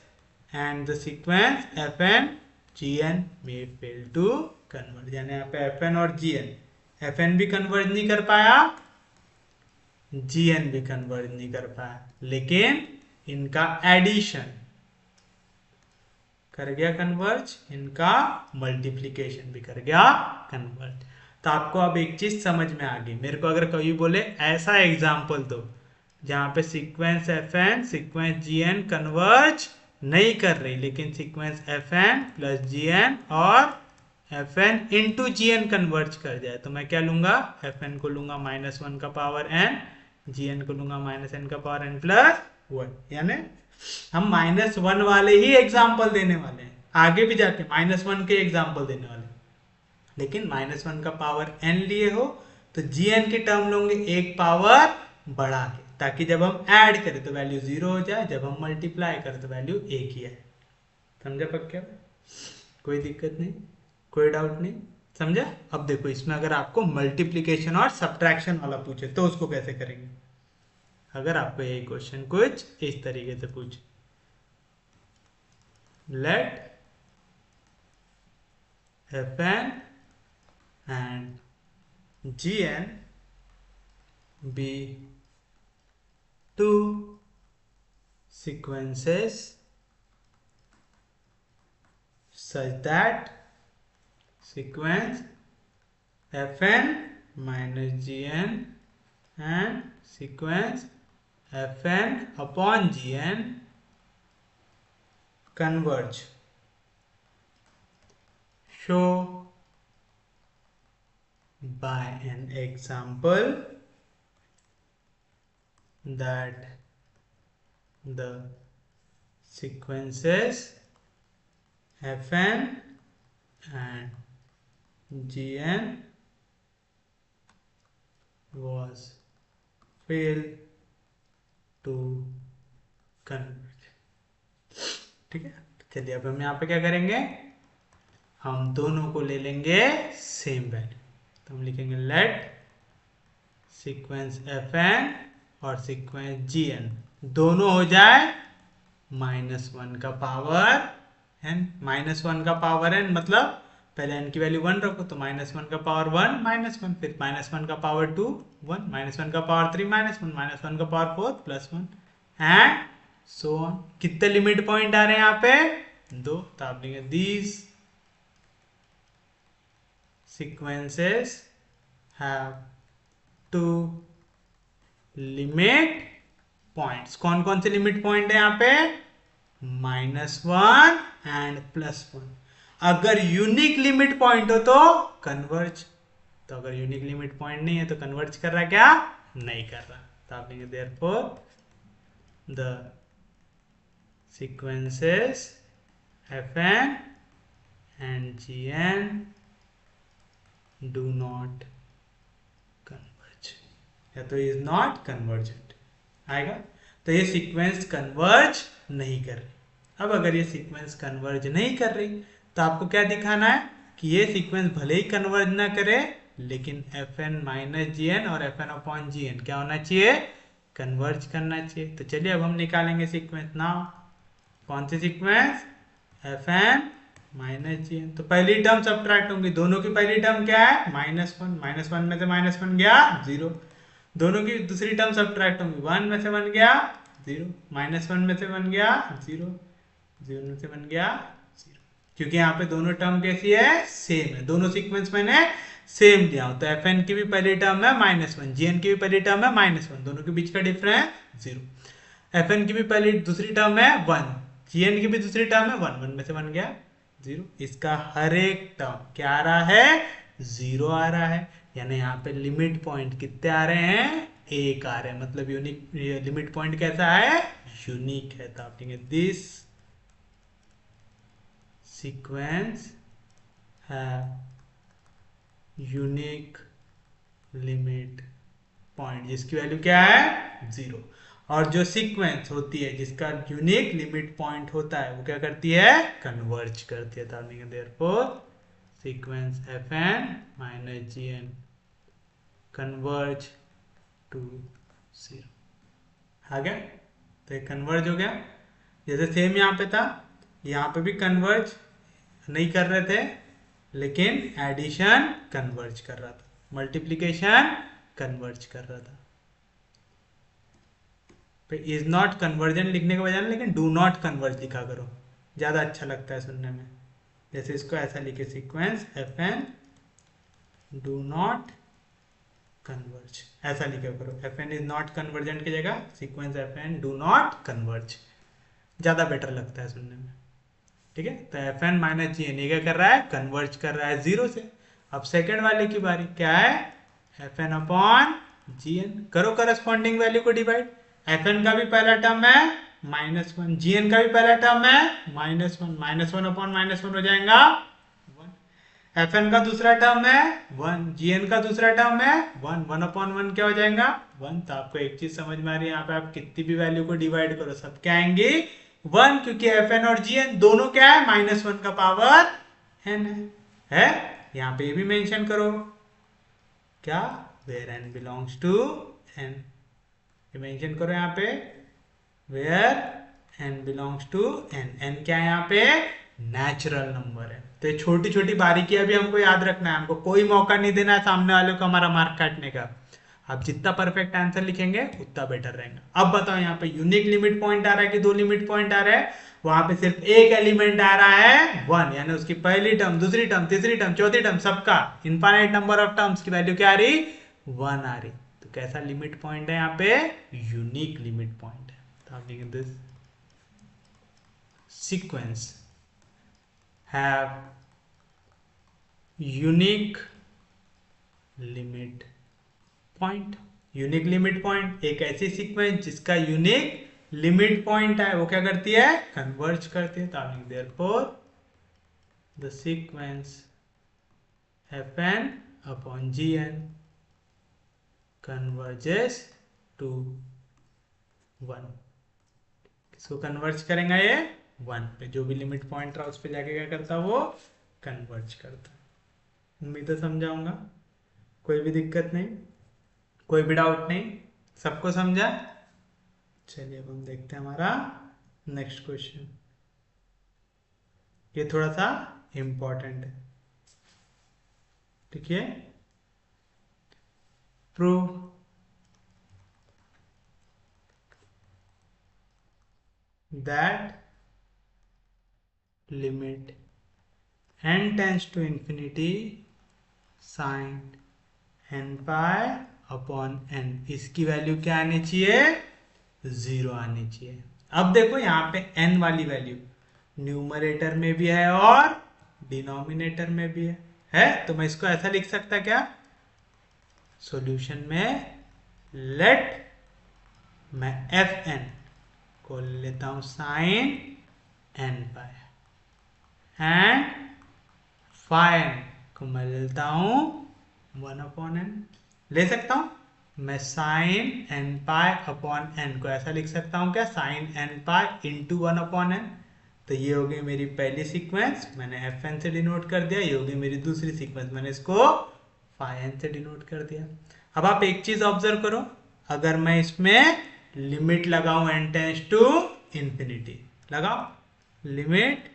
Speaker 1: and the sequence fn gn may fail to converge। यानी यहाँ पे fn और gn, fn भी converge नहीं कर पाया, gn भी converge नहीं कर पाया, लेकिन इनका एडिशन कर गया कन्वर्ज, इनका मल्टीप्लिकेशन भी कर गया कन्वर्ज। तो आपको अब एक चीज समझ में आ गई, मेरे को अगर कभी बोले ऐसा एग्जांपल दो जहां पे sequence fn sequence gn converge नहीं कर रही, लेकिन सीक्वेंस fn प्लस gn और fn इंटू gn कन्वर्ज कर जाए, तो मैं क्या लूंगा, fn को लूंगा -1 का पावर n, gn को लूंगा -n का पावर n प्लस 1। यानी हम -1 वाले ही एग्जाम्पल देने वाले हैं, आगे भी जाके -1 के एग्जाम्पल देने वाले, लेकिन -1 का पावर n लिए हो तो gn की टर्म लोगे एक पावर बढ़ा के, ताकि जब हम ऐड करें तो वैल्यू 0 हो जाए, जब हम मल्टीप्लाई करें तो वैल्यू 1 ही आए। समझा पक्का? कोई दिक्कत नहीं, कोई डाउट नहीं, समझा? अब देखो इसमें अगर आपको मल्टीप्लीकेशन और सब्ट्रैक्शन वाला पूछे तो उसको कैसे करेंगे। अगर आपको यही क्वेश्चन कुछ इस तरीके से पूछे, late fn and gn be two sequences such that sequence fn minus gn and sequence fn upon gn converge। Show by an example that the sequences fn and gn was fail to converge। ठीक है, चलिए अब हम यहाँ पे क्या करेंगे, हम दोनों को ले लेंगे सेम वैल्यू। तो हम लिखेंगे लेट सीक्वेंस fn और सीक्वेंस gn दोनों हो जाए -1 का पावर n। -1 का पावर n मतलब पहले n की वैल्यू 1 रखो, तो -1 का पावर 1 -1, फिर -1 का पावर 2 1, -1 का पावर 3 -1, -1 का पावर 4 +1 एंड सो ऑन। कितने लिमिट पॉइंट आ रहे हैं यहाँ पे, 2। तो आप लिखेंगे these sequences have two limit points। कौन कौन से लिमिट पॉइंट है यहाँ पे, -1 एंड +1। अगर यूनिक लिमिट पॉइंट हो तो कन्वर्ज, तो अगर यूनिक लिमिट पॉइंट नहीं है तो कन्वर्ज कर रहा है क्या, नहीं कर रहा। तो आप लिखेंगे therefore the sequences fn and gn do not converge, या तो इज नॉट कन्वर्जेंट आएगा। तो ये सीक्वेंस कन्वर्ज नहीं कर रही। अब अगर ये सीक्वेंस कन्वर्ज नहीं कर रही तो आपको क्या दिखाना है कि ये सीक्वेंस भले ही कन्वर्ज ना करे, लेकिन fn माइनस gn और fn अपॉन gn क्या होना चाहिए, कन्वर्ज करना चाहिए। तो चलिए अब हम निकालेंगे सीक्वेंस नाउ। कौन C sequence, fn minus gn। तो पहली टर्म सब्ट्रैक्ट होंगी, दोनों की पहली टर्म क्या है -1, -1 में से -1 गया 0। दोनों की दूसरी टर्म सब्ट्रैक्ट होंगी, 1 में से 1 गया 0, -1 में से 1 गया 0, 0 में से 1 गया 0। क्योंकि यहाँ पे दोनों टर्म कैसी है, सेम है, दोनों सीक्वेंस मैंने सेम लिया। तो fn की भी पहली टर्म है -1, gn की भी पहली टर्म है -1, दोनों के बीच का डिफरेंस 0। fn की भी पहली दूसरी टर्म है 1, gn की भी दूसरी टर्म है 1, 1 में से 1 गया जीरो। इसका हर एक टर्म क्या आ रहा है, जीरो आ रहा है। यानी यहाँ पे लिमिट पॉइंट कितने आ रहे हैं, एक आ रहे हैं। मतलब यूनिक लिमिट पॉइंट कैसा है, यूनिक है। तो आप लिखेंगे दिस सीक्वेंस है यूनिक लिमिट पॉइंट, जिसकी वैल्यू क्या है, जीरो। और जो सीक्वेंस होती है जिसका यूनिक लिमिट पॉइंट होता है वो क्या करती है, कन्वर्ज करती है। Therefore sequence F N minus ji N converge to zero. आ गया, तो ये कन्वर्ज हो गया। जैसे सेम यहाँ पे था, यहाँ पे भी कन्वर्ज नहीं कर रहे थे, लेकिन एडिशन कन्वर्ज कर रहा था, मल्टीप्लिकेशन कन्वर्ज कर रहा था। पे इज नॉट कन्वर्जन लिखने के बजाय लेकिन डू नॉट कन्वर्ज लिखा करो, ज़्यादा अच्छा लगता है सुनने में। जैसे इसको ऐसा लिखे, sequence F n do not converge, ऐसा लिखा करो। F n is not convergent की जगह sequence F n do not converge, ज़्यादा बेटर लगता है सुनने में। ठीक है, तो एफ एन माइनस जी एन ये क्या कर रहा है, कन्वर्ज कर रहा है जीरो से। अब सेकेंड वाले की बारी, क्या है, f n upon g N. करो करस्पॉन्डिंग वैल्यू को डिवाइड। एफ एन का भी पहला टर्म है माइनस वन, जी एन का भी पहला टर्म है minus one, minus one upon minus one हो जाएगा वन। एफ एन का दूसरा टर्म है वन, जी एन का दूसरा टर्म है वन, वन अपॉन वन क्या हो जाएगा, वन। तो आपको एक चीज समझ में आ रही है, यहाँ पे आप कितनी भी वैल्यू को डिवाइड करो सब क्या आएंगी, वन, क्योंकि एफ एन और जी एन दोनों क्या है, माइनस वन का पावर एन है। यहाँ पे भी मेंशन करो क्या, where n belongs to n, mention करो यहाँ पे where n belongs to n. N क्या है यहाँ पे, नेचुरल नंबर है। तो ये छोटी छोटी बारीकियां भी हमको याद रखना है, हमको कोई मौका नहीं देना है सामने वाले को हमारा मार्क काटने का। आप जितना परफेक्ट आंसर लिखेंगे उतना बेटर रहेगा। अब बताओ यहाँ पे यूनिक लिमिट पॉइंट आ रहा है कि दो लिमिट पॉइंट आ रहा है, वहां पे सिर्फ एक एलिमेंट आ रहा है वन, यानी उसकी पहली टर्म, दूसरी टर्म, तीसरी टर्म, चौथी टर्म, सबका इनफाइनाइट नंबर ऑफ टर्म्स की वैल्यू क्या आ रही, वन आ रही। तो कैसा लिमिट पॉइंट है यहाँ पे, यूनिक लिमिट पॉइंट है। तो आप लिखेंगे this sequence have unique limit point. Unique limit point एक ऐसी सीक्वेंस जिसका यूनिक लिमिट पॉइंट है, वो क्या करती है, कन्वर्ज करती है। तो therefore the sequence F n upon g n converges to one. किसको कन्वर्ज करेंगे, ये वन पे, जो भी लिमिट पॉइंट रहा उस पे जाके क्या करता है, वो कन्वर्ज करता है। उम्मीद है समझाऊंगा, कोई भी दिक्कत नहीं, कोई भी डाउट नहीं, सबको समझा। चलिए अब हम देखते हैं हमारा नेक्स्ट क्वेश्चन। ये थोड़ा सा इंपॉर्टेंट है, ठीक है। Prove that limit n tends to infinity sine n pi upon n, इसकी वैल्यू क्या आनी चाहिए, जीरो आनी चाहिए। अब देखो यहाँ पे n वाली वैल्यू न्यूमरेटर में भी है और डिनोमिनेटर में भी है। तो मैं इसको ऐसा लिख सकता क्या, सॉल्यूशन में लेट मैं एफ एन को लेता हूं sine n pi and phi n को मैं लेता हूं वन अपॉन एन। ले सकता हूं मैं sine n pi upon n को ऐसा लिख सकता हूं क्या, sine n pi into one upon n। तो ये हो गई मेरी पहली सीक्वेंस, मैंने एफ एन से डिनोट कर दिया। ये हो गई मेरी दूसरी सीक्वेंस, मैंने इसको फाई एन से डिनोट कर दिया। अब आप एक चीज ऑब्जर्व करो, अगर मैं इसमें लिमिट लगाऊं n टेंड्स टू इंफिनिटी, लगाओ limit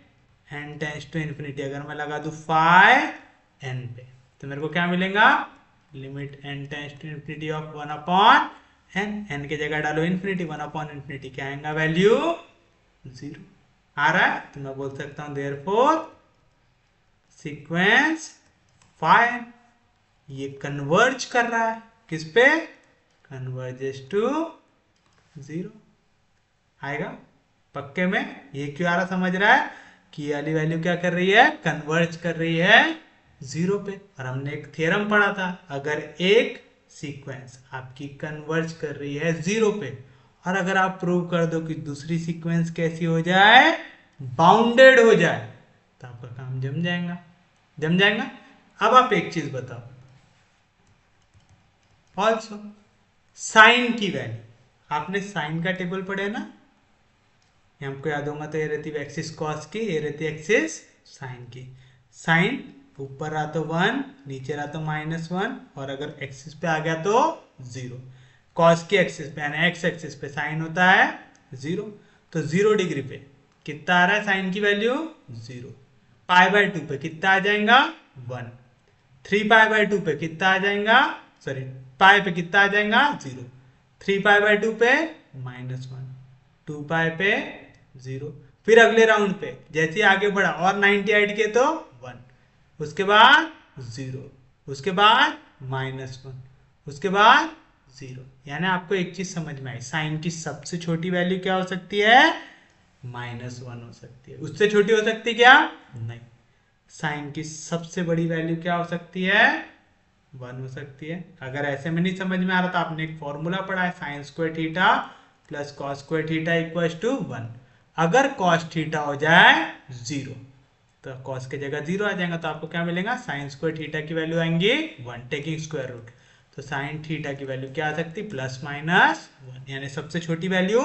Speaker 1: n tends to infinity, अगर मैं लगा दूं फाई n पे, तो मेरे को क्या मिलेगा, limit n tends to infinity of one upon n की जगह डालो इंफिनिटी, वन अपॉन इंफिनिटी क्या आएगा, वैल्यू जीरो आ रहा है। तो मैं बोल सकता हूं देयरफॉर सीक्वेंस फाइन ये कन्वर्ज कर रहा है किस पे, कन्वर्जेस टू जीरो आएगा पक्के में। ये क्यों आ रहा समझ रहा है, कि ये वाली वैल्यू क्या कर रही है, कन्वर्ज कर रही है 0 पे। और हमने एक थ्योरम पढ़ा था, अगर एक सीक्वेंस आपकी कन्वर्ज कर रही है 0 पे और अगर आप प्रूव कर दो कि दूसरी सीक्वेंस कैसी हो जाए, बाउंडेड हो जाए, तो आपका काम जम जाएगा, जम जाएगा। अब आप एक चीज बताओ, ऑल्सो साइन की वैल्यू, आपने साइन का टेबल पढ़े ना, हमको याद होगा तो ये रहती है एक्सिस कॉस की, ये रहती है एक्सिस साइन की। साइन ऊपर रहा तो 1, नीचे रहा तो -1, और अगर एक्सिस पे आ गया तो 0। कॉस की एक्सिस पे यानी एक्स एक्सिस पे साइन होता है 0, तो 0 डिग्री पे कितना आ रहा है साइन की वैल्यू 0। π/2 पे कितना आ जाएगा 1। 3π/2 पे कितना आ जाएगा, सॉरी पाई पे कितना आ जाएगा 0। 3π/2 पे -1, 2π पे 0। फिर अगले राउंड पे जैसे ही आगे बढ़ा और 90 ऐड किए तो 1, उसके बाद 0, उसके बाद -1, उसके बाद 0। यानी आपको एक चीज समझ में आई, साइन की सबसे छोटी वैल्यू क्या हो सकती है, -1 हो सकती है। उससे छोटी हो सकती है क्या, नहीं। साइन की सबसे बड़ी वैल्यू क्या हो सकती है, 1 हो सकती है। अगर ऐसे में नहीं समझ में आ रहा तो आपने एक फॉर्मूला पढ़ा है, sine square theta plus cos square theta equals to 1। अगर कॉस थीटा हो जाए 0 तो कॉस की जगह 0 आ जाएगा, तो आपको क्या मिलेगा, साइन स्क्वायर थीटा की वैल्यू आएंगी 1 टेकिंग स्क्वायर रूट। तो साइन थीटा की वैल्यू क्या आ सकती, +-1, यानी सबसे छोटी वैल्यू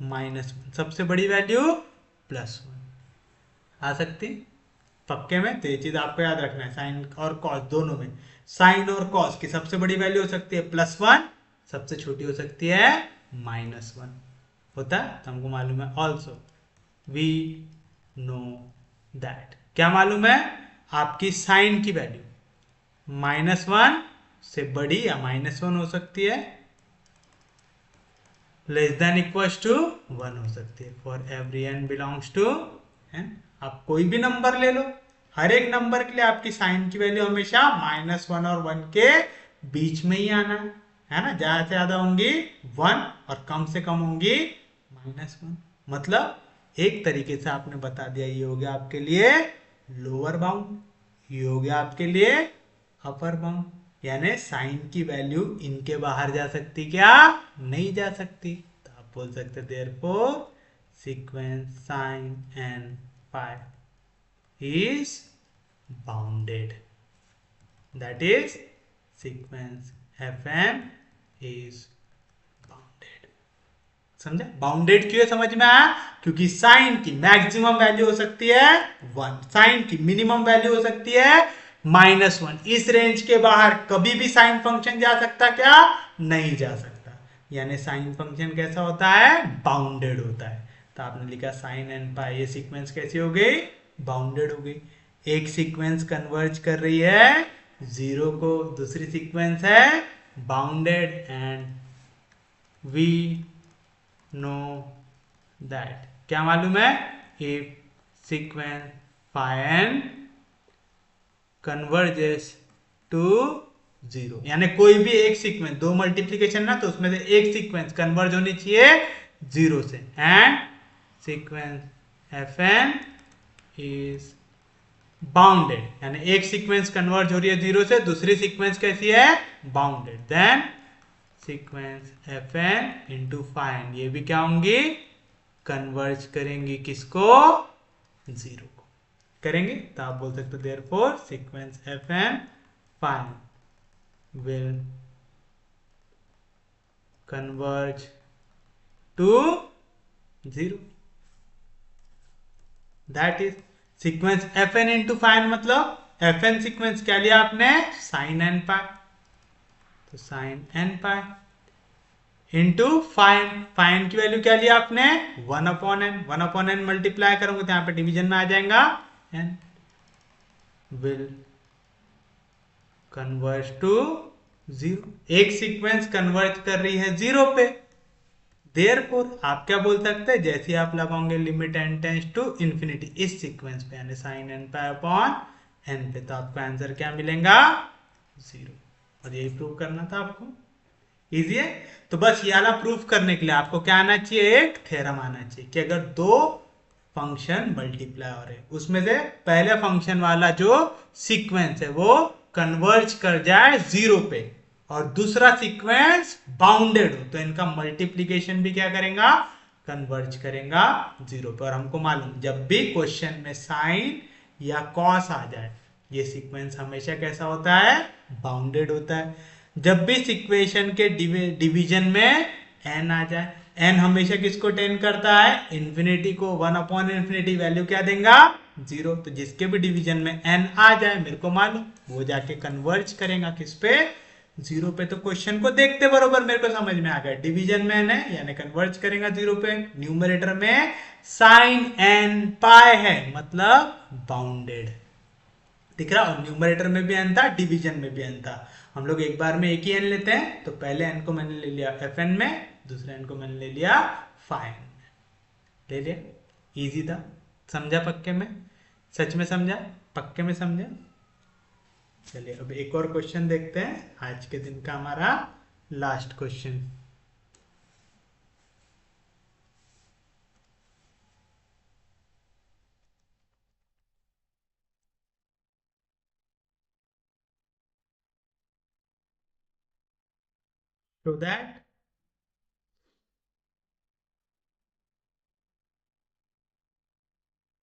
Speaker 1: -1, सबसे बड़ी वैल्यू +1 आ सकती पक्के में। तो ये चीज आपको याद रखना है, साइन और कॉस दोनों में, साइन और कॉस की सबसे बड़ी वैल्यू हो सकती है +1, सबसे छोटी हो सकती है -1, होता है, तो हमको मालूम है। ऑल्सो वी नो दैट, क्या मालूम है, आपकी साइन की वैल्यू -1 से बड़ी या -1 हो सकती है, < 1 हो सकती है, for every n belongs to n। आप कोई भी नंबर ले लो, हर एक नंबर के लिए आपकी साइन की वैल्यू हमेशा -1 और 1 के बीच में ही आना है ना। ज्यादा से ज्यादा होंगी 1 और कम से कम होंगी -1। मतलब एक तरीके से आपने बता दिया, ये हो गया आपके लिए लोअर बाउंड, ये हो गया आपके लिए अपर बाउंड, यानी साइन की वैल्यू इनके बाहर जा सकती क्या, नहीं जा सकती। तो आप बोल सकते therefore sequence sine and pi is bounded, that is sequence fn is bounded। समझा, बाउंडेड क्यों समझ में आया, क्योंकि साइन की मैक्सिमम वैल्यू हो सकती है 1, साइन की मिनिमम वैल्यू हो सकती है -1। इस रेंज के बाहर कभी भी साइन फंक्शन जा सकता क्या, नहीं जा सकता, यानी साइन फंक्शन कैसा होता है, बाउंडेड होता है। तो आपने लिखा साइन एंड पाई, ये सीक्वेंस कैसी हो गई, बाउंडेड हो गई। एक सीक्वेंस कन्वर्ज कर रही है 0 को, दूसरी सीक्वेंस है bounded, and we know that, क्या मालूम है, if sequence phi n converges to 0, यानी कोई भी एक सीक्वेंस, दो मल्टीप्लीकेशन ना, तो उसमें से एक सीक्वेंस कन्वर्ज होनी चाहिए 0 से, and sequence fn is bounded, यानी एक सीक्वेंस कन्वर्ज हो रही है 0 से, दूसरी सीक्वेंस कैसी है, bounded, then sequence fn into phi n, ये भी क्या होंगी, कन्वर्ज करेंगी किसको, 0 को करेंगे। तो आप बोल सकते हो therefore sequence fn phi n will converge to 0, that is sequence fn into phi n, मतलब fn सीक्वेंस क्या लिया आपने, साइन एन पाई, तो sine n pi into phi n, phi n की वैल्यू क्या लिया आपने 1/n, 1/n मल्टीप्लाई करोगे तो यहाँ पे डिवीजन में आ जाएगा n, विल कन्वर्ज टू 0। एक सीक्वेंस कन्वर्ज कर रही है 0 पे, देयरफॉर आप क्या बोल सकते हैं, जैसे ही आप लगाओगे limit n tends to infinity इस सीक्वेंस पे, यानी sine n pi upon n पे, तो आपको आंसर क्या मिलेगा 0। और यही प्रूव करना था आपको, इजी है। तो बस ये वाला प्रूफ करने के लिए आपको क्या आना चाहिए, एक थ्योरम आना चाहिए कि अगर दो फंक्शन मल्टीप्लाई हो रहे, उसमें से पहले फंक्शन वाला जो सीक्वेंस है वो कन्वर्ज कर जाए 0 पे और दूसरा सीक्वेंस बाउंडेड हो तो इनका मल्टीप्लीकेशन भी क्या करेगा, कन्वर्ज करेगा 0 पे। और हमको मालूम जब भी क्वेश्चन में साइन या कॉस आ जाए ये सीक्वेंस हमेशा कैसा होता है, बाउंडेड होता है। जब भी इक्वेशन के डिवीजन में n आ जाए, n हमेशा किसको टेंड करता है, इन्फिनिटी को। 1/∞ वैल्यू क्या देगा, 0। तो जिसके भी डिवीजन में n आ जाए मेरे को मालूम वो जाके कन्वर्ज करेगा किस पे, 0 पे। तो क्वेश्चन को देखते बरोबर मेरे को समझ में आ गया, डिवीजन में n है यानी कन्वर्ज करेगा 0 पे। न्यूमरेटर में साइन n पाई है मतलब बाउंडेड, दिख रहा। और न्यूमरेटर में भी n था, डिवीजन में भी n था। हम लोग एक बार में एक ही n लेते हैं, तो पहले n को मैंने ले लिया fn में, दूसरे n को मैंने ले लिया फाइन में, ले लिया। इजी था, समझा पक्के में, सच में समझा, पक्के में समझा। चलिए अब एक और क्वेश्चन देखते हैं, आज के दिन का हमारा last question. So that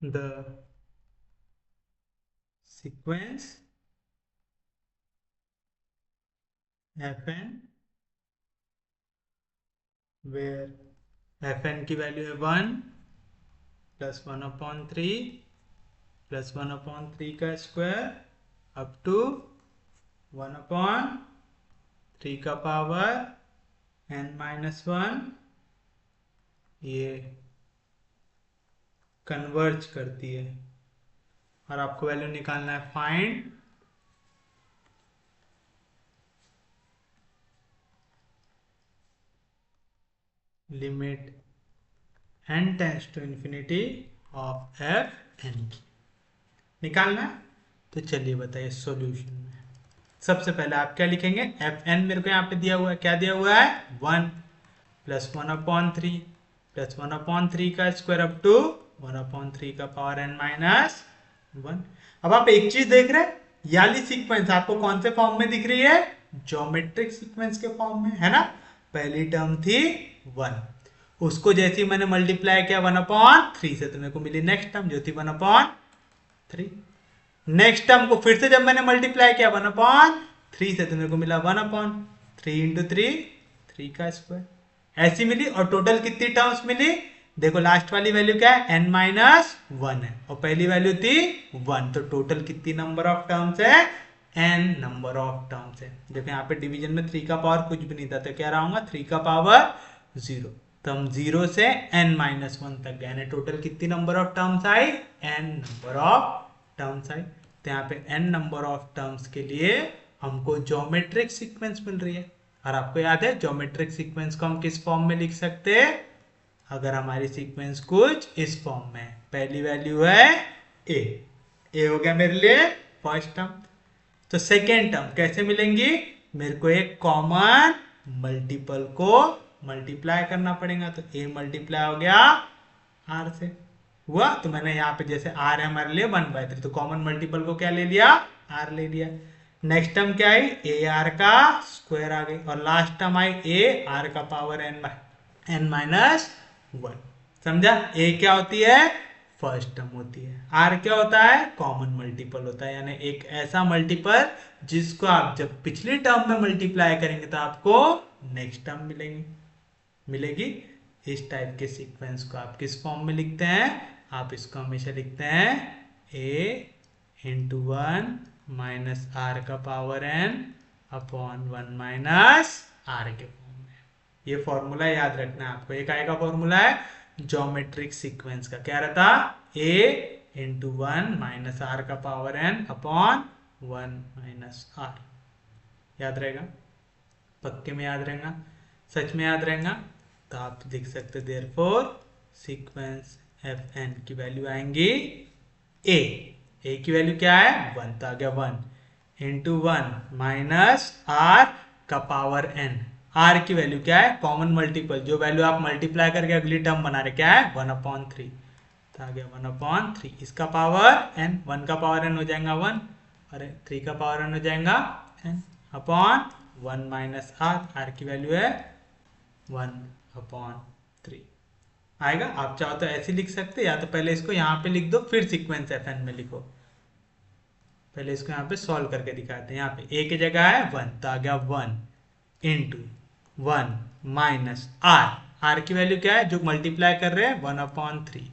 Speaker 1: the sequence fn where fn की वैल्यू है 1 प्लस 1/3 प्लस 1/3 का स्क्वायर अप टू 1/3 का पावर n-1 ये कन्वर्ज करती है। और आपको वैल्यू निकालना है find limit n tends to infinity of f n की निकालना है। तो चलिए बताइए सॉल्यूशन में सबसे पहले आप क्या लिखेंगे, एफ एन मेरे को यहाँ पे दिया हुआ है, क्या दिया हुआ है 1 प्लस 1/3 प्लस 1/3 का स्क्वायर अप टू 1/3 का पावर n-1। अब आप एक चीज देख रहे हैं, याली सीक्वेंस आपको कौन से फॉर्म में दिख रही है, ज्योमेट्रिक सीक्वेंस के फॉर्म में, है ना। पहली टर्म थी 1, उसको जैसे ही मैंने मल्टीप्लाई किया 1/3 से तो मेरे को मिली नेक्स्ट टर्म जो थी 1/3। नेक्स्ट टर्म को फिर से जब मैंने मल्टीप्लाई किया 1/3 से तो मेरे को मिला 1/3 इंटू 3 का स्क्वायर, ऐसी मिली। और टोटल कितनी टर्म्स मिली, देखो लास्ट वाली वैल्यू क्या है, n-1 है और पहली वैल्यू थी 1, तो टोटल कितनी नंबर ऑफ टर्म्स है, n नंबर ऑफ टर्म्स है। देखो यहाँ पे डिवीजन में 3 का पावर कुछ भी नहीं था तो क्या रहा होगा 3 का पावर 0, तो हम 0 से n-1 तक गए, यानी टोटल कितनी नंबर ऑफ टर्म्स आई, n नंबर ऑफ टर्म्स आई। तो यहाँ पे n नंबर ऑफ टर्म्स के लिए हमको ज्योमेट्रिक सीक्वेंस मिल रही है। और आपको याद है ज्योमेट्रिक सीक्वेंस को हम किस फॉर्म में लिख सकते हैं, अगर हमारी सीक्वेंस कुछ इस फॉर्म में, पहली वैल्यू है a हो गया मेरे लिए फर्स्ट टर्म। तो सेकेंड टर्म कैसे मिलेंगी, मेरे को एक कॉमन मल्टीपल को मल्टीप्लाई करना पड़ेगा, तो a मल्टीप्लाई हो गया r से हुआ। तो मैंने यहाँ पे जैसे r है हमारे लिए 1/3, तो कॉमन मल्टीपल को क्या ले लिया, r ले लिया। नेक्स्ट टर्म क्या आई, a r का स्क्वायर आ गई, और last term I a r का पावर n-1। समझा, a क्या होती है, फर्स्ट टर्म होती है, r क्या होता है, कॉमन मल्टीपल होता है, यानी एक ऐसा मल्टीपल जिसको आप जब पिछली टर्म में मल्टीप्लाई करेंगे तो आपको नेक्स्ट टर्म मिलेगी। इस टाइप के सीक्वेंस को आप किस फॉर्म में लिखते हैं, आप इसको हमेशा लिखते हैं a×1 माइनस r का पावर n/1 माइनस r के फॉर्म में। ये फॉर्मूला याद रखना है आपको, एक आएगा फॉर्मूला है ज्योमेट्रिक सीक्वेंस का, क्या रहता, a×1 माइनस r का पावर n/1 माइनस r। याद रहेगा, पक्के में याद रहेगा, सच में याद रहेगा। तो आप देख सकते देयरफॉर सीक्वेंस एफ एन की वैल्यू आएंगी a की वैल्यू क्या है 1, तो आ गया 1×1 माइनस r का पावर n। r की वैल्यू क्या है, कॉमन मल्टीपल, जो वैल्यू आप मल्टीप्लाई करके अगली टर्म बना रहे क्या है 1/3, तो आ गया 1/3, इसका पावर n, 1 का पावर n हो जाएगा 1, और 3 का पावर n हो जाएगा n upon 1 minus r, r की वैल्यू है 1/3 आएगा। आप चाहो तो ऐसे लिख सकते, या तो पहले इसको यहाँ पे लिख दो फिर सीक्वेंस fn में लिखो। पहले इसको यहाँ पे सॉल्व करके दिखाते हैं। यहाँ पे a की जगह है 1, तो आ गया 1 इंटू 1 माइनस r, r की वैल्यू क्या है जो मल्टीप्लाई कर रहे हैं 1/3,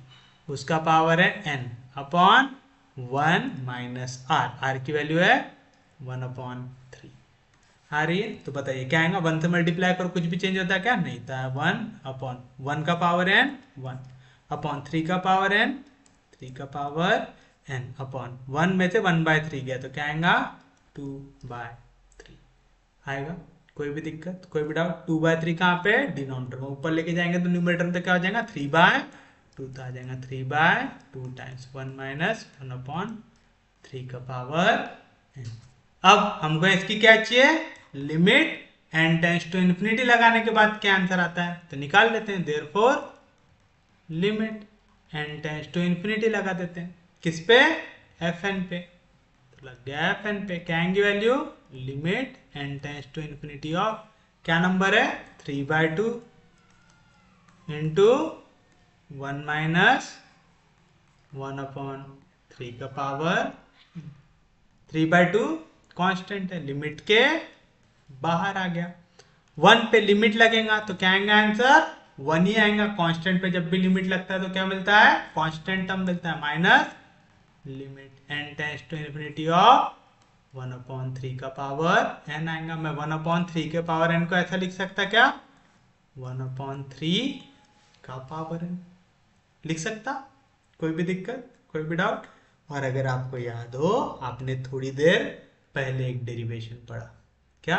Speaker 1: उसका पावर है n upon 1 minus r, r की वैल्यू है 1/3 आ रही है। तो बताइए क्या आएगा, 1 से मल्टीप्लाई करो कुछ भी चेंज होता है क्या, नहीं था। 1/1 का पावर n 1 अपॉन 3 का पावर n, 3 का पावर n अपॉन 1 में से 1/3 गया तो क्या आएगा 2/3 आएगा। कोई भी दिक्कत, कोई भी डाउट? 2/3 कहाँ पे, डिनोमिनेटर में ऊपर लेके जाएंगे तो न्यूमरेटर में तो क्या हो जाएगा 3/2, तो आ जाएगा 3/2 टाइम्स 1 माइनस 1/3 का पावर n। अब हमको इसकी क्या चाहिए, limit n tends to infinity लगाने के बाद क्या आंसर आता है, तो निकाल लेते हैं। Therefore limit n tends to infinity लगा देते हैं, किस पे, fn पे। तो लग गया fn पे, क्या आएंगी value, limit n tends to infinity of क्या नंबर है 3/2 इंटू 1 माइनस 1/3 का पावर 3/2 कांस्टेंट है, लिमिट के बाहर आ गया। 1 पे लिमिट लगेगा तो क्या आएगा आंसर 1 ही आएगा। कांस्टेंट पे जब भी लिमिट लगता है तो क्या मिलता है, कांस्टेंट टर्म मिलता है, minus limit n tends to infinity of 1/3 का पावर n आएगा। मैं 1/3 के पावर n को ऐसा लिख सकता क्या, 1/3 का पावर n लिख सकता। कोई भी दिक्कत, कोई भी डाउट? और अगर आपको याद हो, आपने थोड़ी देर पहले एक डेरिवेशन पढ़ा, क्या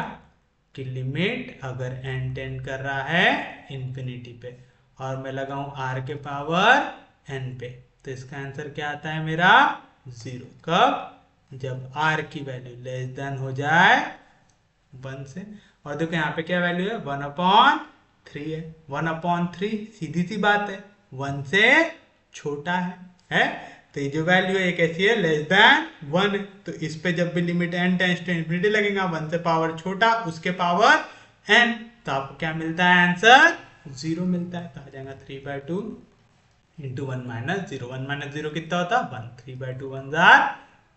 Speaker 1: कि लिमिट अगर n टेंड कर रहा है इंफिनिटी पे और मैं लगाऊं r के पावर n पे, तो इसका आंसर क्या आता है मेरा 0। कब, जब r की वैल्यू लेस देन हो जाए 1 से। और देखो यहाँ पे क्या वैल्यू है 1/3 है, 1/3 सीधी सी बात है 1 से छोटा है? तो ये जो वैल्यू है ये कैसी है, लेस देन 1। तो इस पे जब भी limit n tends to infinity लगेगा 1 से पावर छोटा उसके पावर n, तो आपको क्या मिलता है आंसर 0 मिलता है। तो आ जाएगा 3/2 इंटू 1 माइनस 0, 1 माइनस 0 कितना होता 1, 3/2 1 जार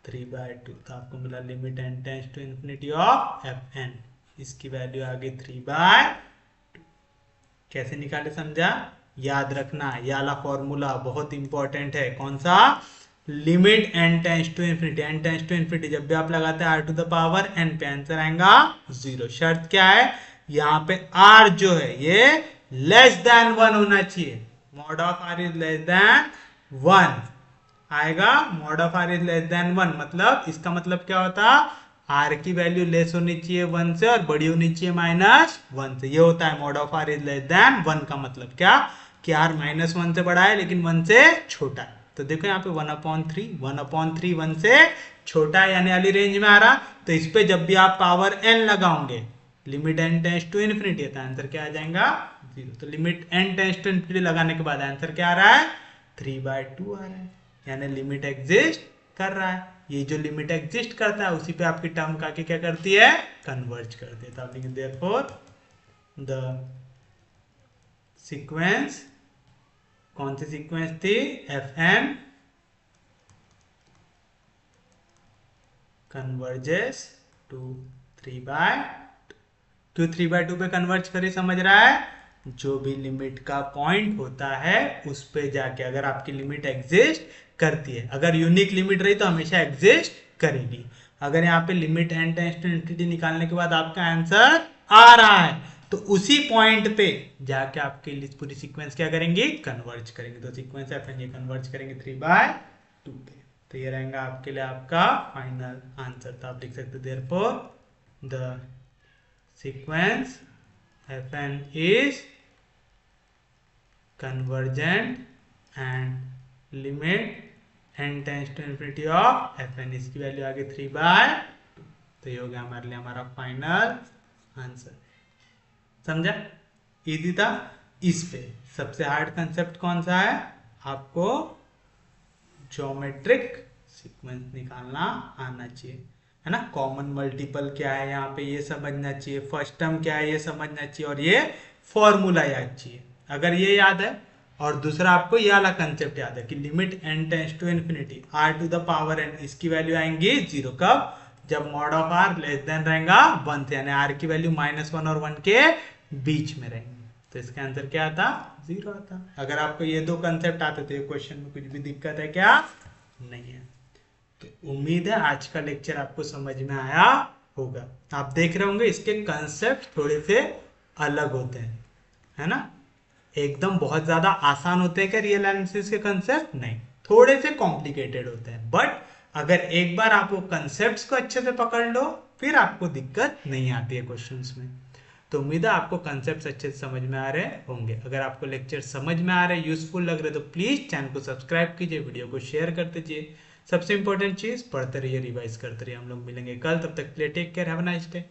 Speaker 1: 3/2, तो आपको मिला limit n tends to infinity of fn, इसकी वैल्यू आ गई 3/2। कैसे निकाले समझा, याद रखना ये वाला फॉर्मूला बहुत इंपॉर्टेंट है। कौन सा, limit n tends to infinity, n tends to infinity जब भी आप लगाते हैं r to the power n पे आंसर आएगा 0। शर्त क्या है, यहाँ पे r जो है ये लेस देन 1 होना चाहिए, mod of r is less than 1 आएगा। Mod of r is less than 1 मतलब इसका मतलब क्या होता, r की वैल्यू लेस होनी चाहिए 1 से और बड़ी होनी चाहिए -1 से, ये होता है mod of r is less than 1 का मतलब क्या कि r -1 से बड़ा है लेकिन 1 से छोटा है। तो देखो यहाँ पे 1/3, 1/3 1 से छोटा है यानी वाली रेंज में आ रहा, तो इस पे जब भी आप पावर n लगाओगे limit n tends to infinity तो आंसर क्या आ जाएगा 0। तो limit n tends to infinity लगाने के बाद आंसर क्या आ रहा है 3/2 आ रहा है, यानी लिमिट एग्जिस्ट कर रहा है। ये जो लिमिट एग्जिस्ट करता है उसी पे आपकी टर्म का क्या करती है, कन्वर्ज करती है। तो आप लिखेंगे देयरफॉर द सीक्वेंस, कौन सी सीक्वेंस थी, fn कन्वर्जेस टू 3/2। 3/2 पे कन्वर्ज करी, समझ रहा है, जो भी लिमिट का पॉइंट होता है उस पे जाके अगर आपकी लिमिट एग्जिस्ट करती है, अगर यूनिक लिमिट रही तो हमेशा एग्जिस्ट करेगी। अगर यहाँ पे limit n tends to infinity निकालने के बाद आपका आंसर आ रहा है तो उसी पॉइंट पे जाके आपके पूरी सीक्वेंस क्या करेंगे, कन्वर्ज करेंगे। तो सीक्वेंस fn ये कन्वर्ज करेंगे 3/2 पे, तो ये रहेगा आपके लिए आपका फाइनल आंसर। तो आप लिख सकते therefore the sequence fn is convergent and limit n tends to infinity of fn, इसकी वैल्यू आ गई 3/2। तो ये हो गया हमारे लिए हमारा फाइनल आंसर। समझा, इजी था। इस पे सबसे हार्ड कंसेप्ट कौन सा है, आपको ज्योमेट्रिक सीक्वेंस निकालना आना चाहिए, है ना। कॉमन मल्टीपल क्या है यहाँ पे ये समझना चाहिए, फर्स्ट टर्म क्या है ये समझना चाहिए, और ये फॉर्मूला याद चाहिए। अगर ये याद है और दूसरा आपको ये वाला कंसेप्ट याद है कि limit n tends to infinity r to the power n, इसकी वैल्यू आएंगी 0 कब, जब mod of r less than रहेगा 1 से, यानी r की वैल्यू -1 और 1 के बीच में रहेंगी। तो इसका आंसर क्या आता, 0 आता। अगर आपको ये दो कंसेप्ट आते तो ये क्वेश्चन में कुछ भी दिक्कत है क्या, नहीं है। तो उम्मीद है आज का लेक्चर आपको समझ में आया होगा। आप देख रहे होंगे इसके कंसेप्ट थोड़े से अलग होते हैं, है ना। एकदम बहुत ज्यादा आसान होते हैं क्या रियल एनालिसिस के कंसेप्ट, नहीं, थोड़े से कॉम्प्लिकेटेड होते हैं। बट अगर एक बार आप वो कंसेप्ट को अच्छे से पकड़ लो फिर आपको दिक्कत नहीं आती है क्वेश्चंस में। तो उम्मीद है आपको कंसेप्ट अच्छे से समझ में आ रहे होंगे। अगर आपको लेक्चर समझ में आ रहे, यूजफुल लग रहे तो प्लीज चैनल को सब्सक्राइब कीजिए, वीडियो को शेयर कर दीजिए। सबसे इंपॉर्टेंट चीज, पढ़ते रहिए, रिवाइज करते रहिए। हम लोग मिलेंगे कल, तब तक के लिए take care, have a nice day.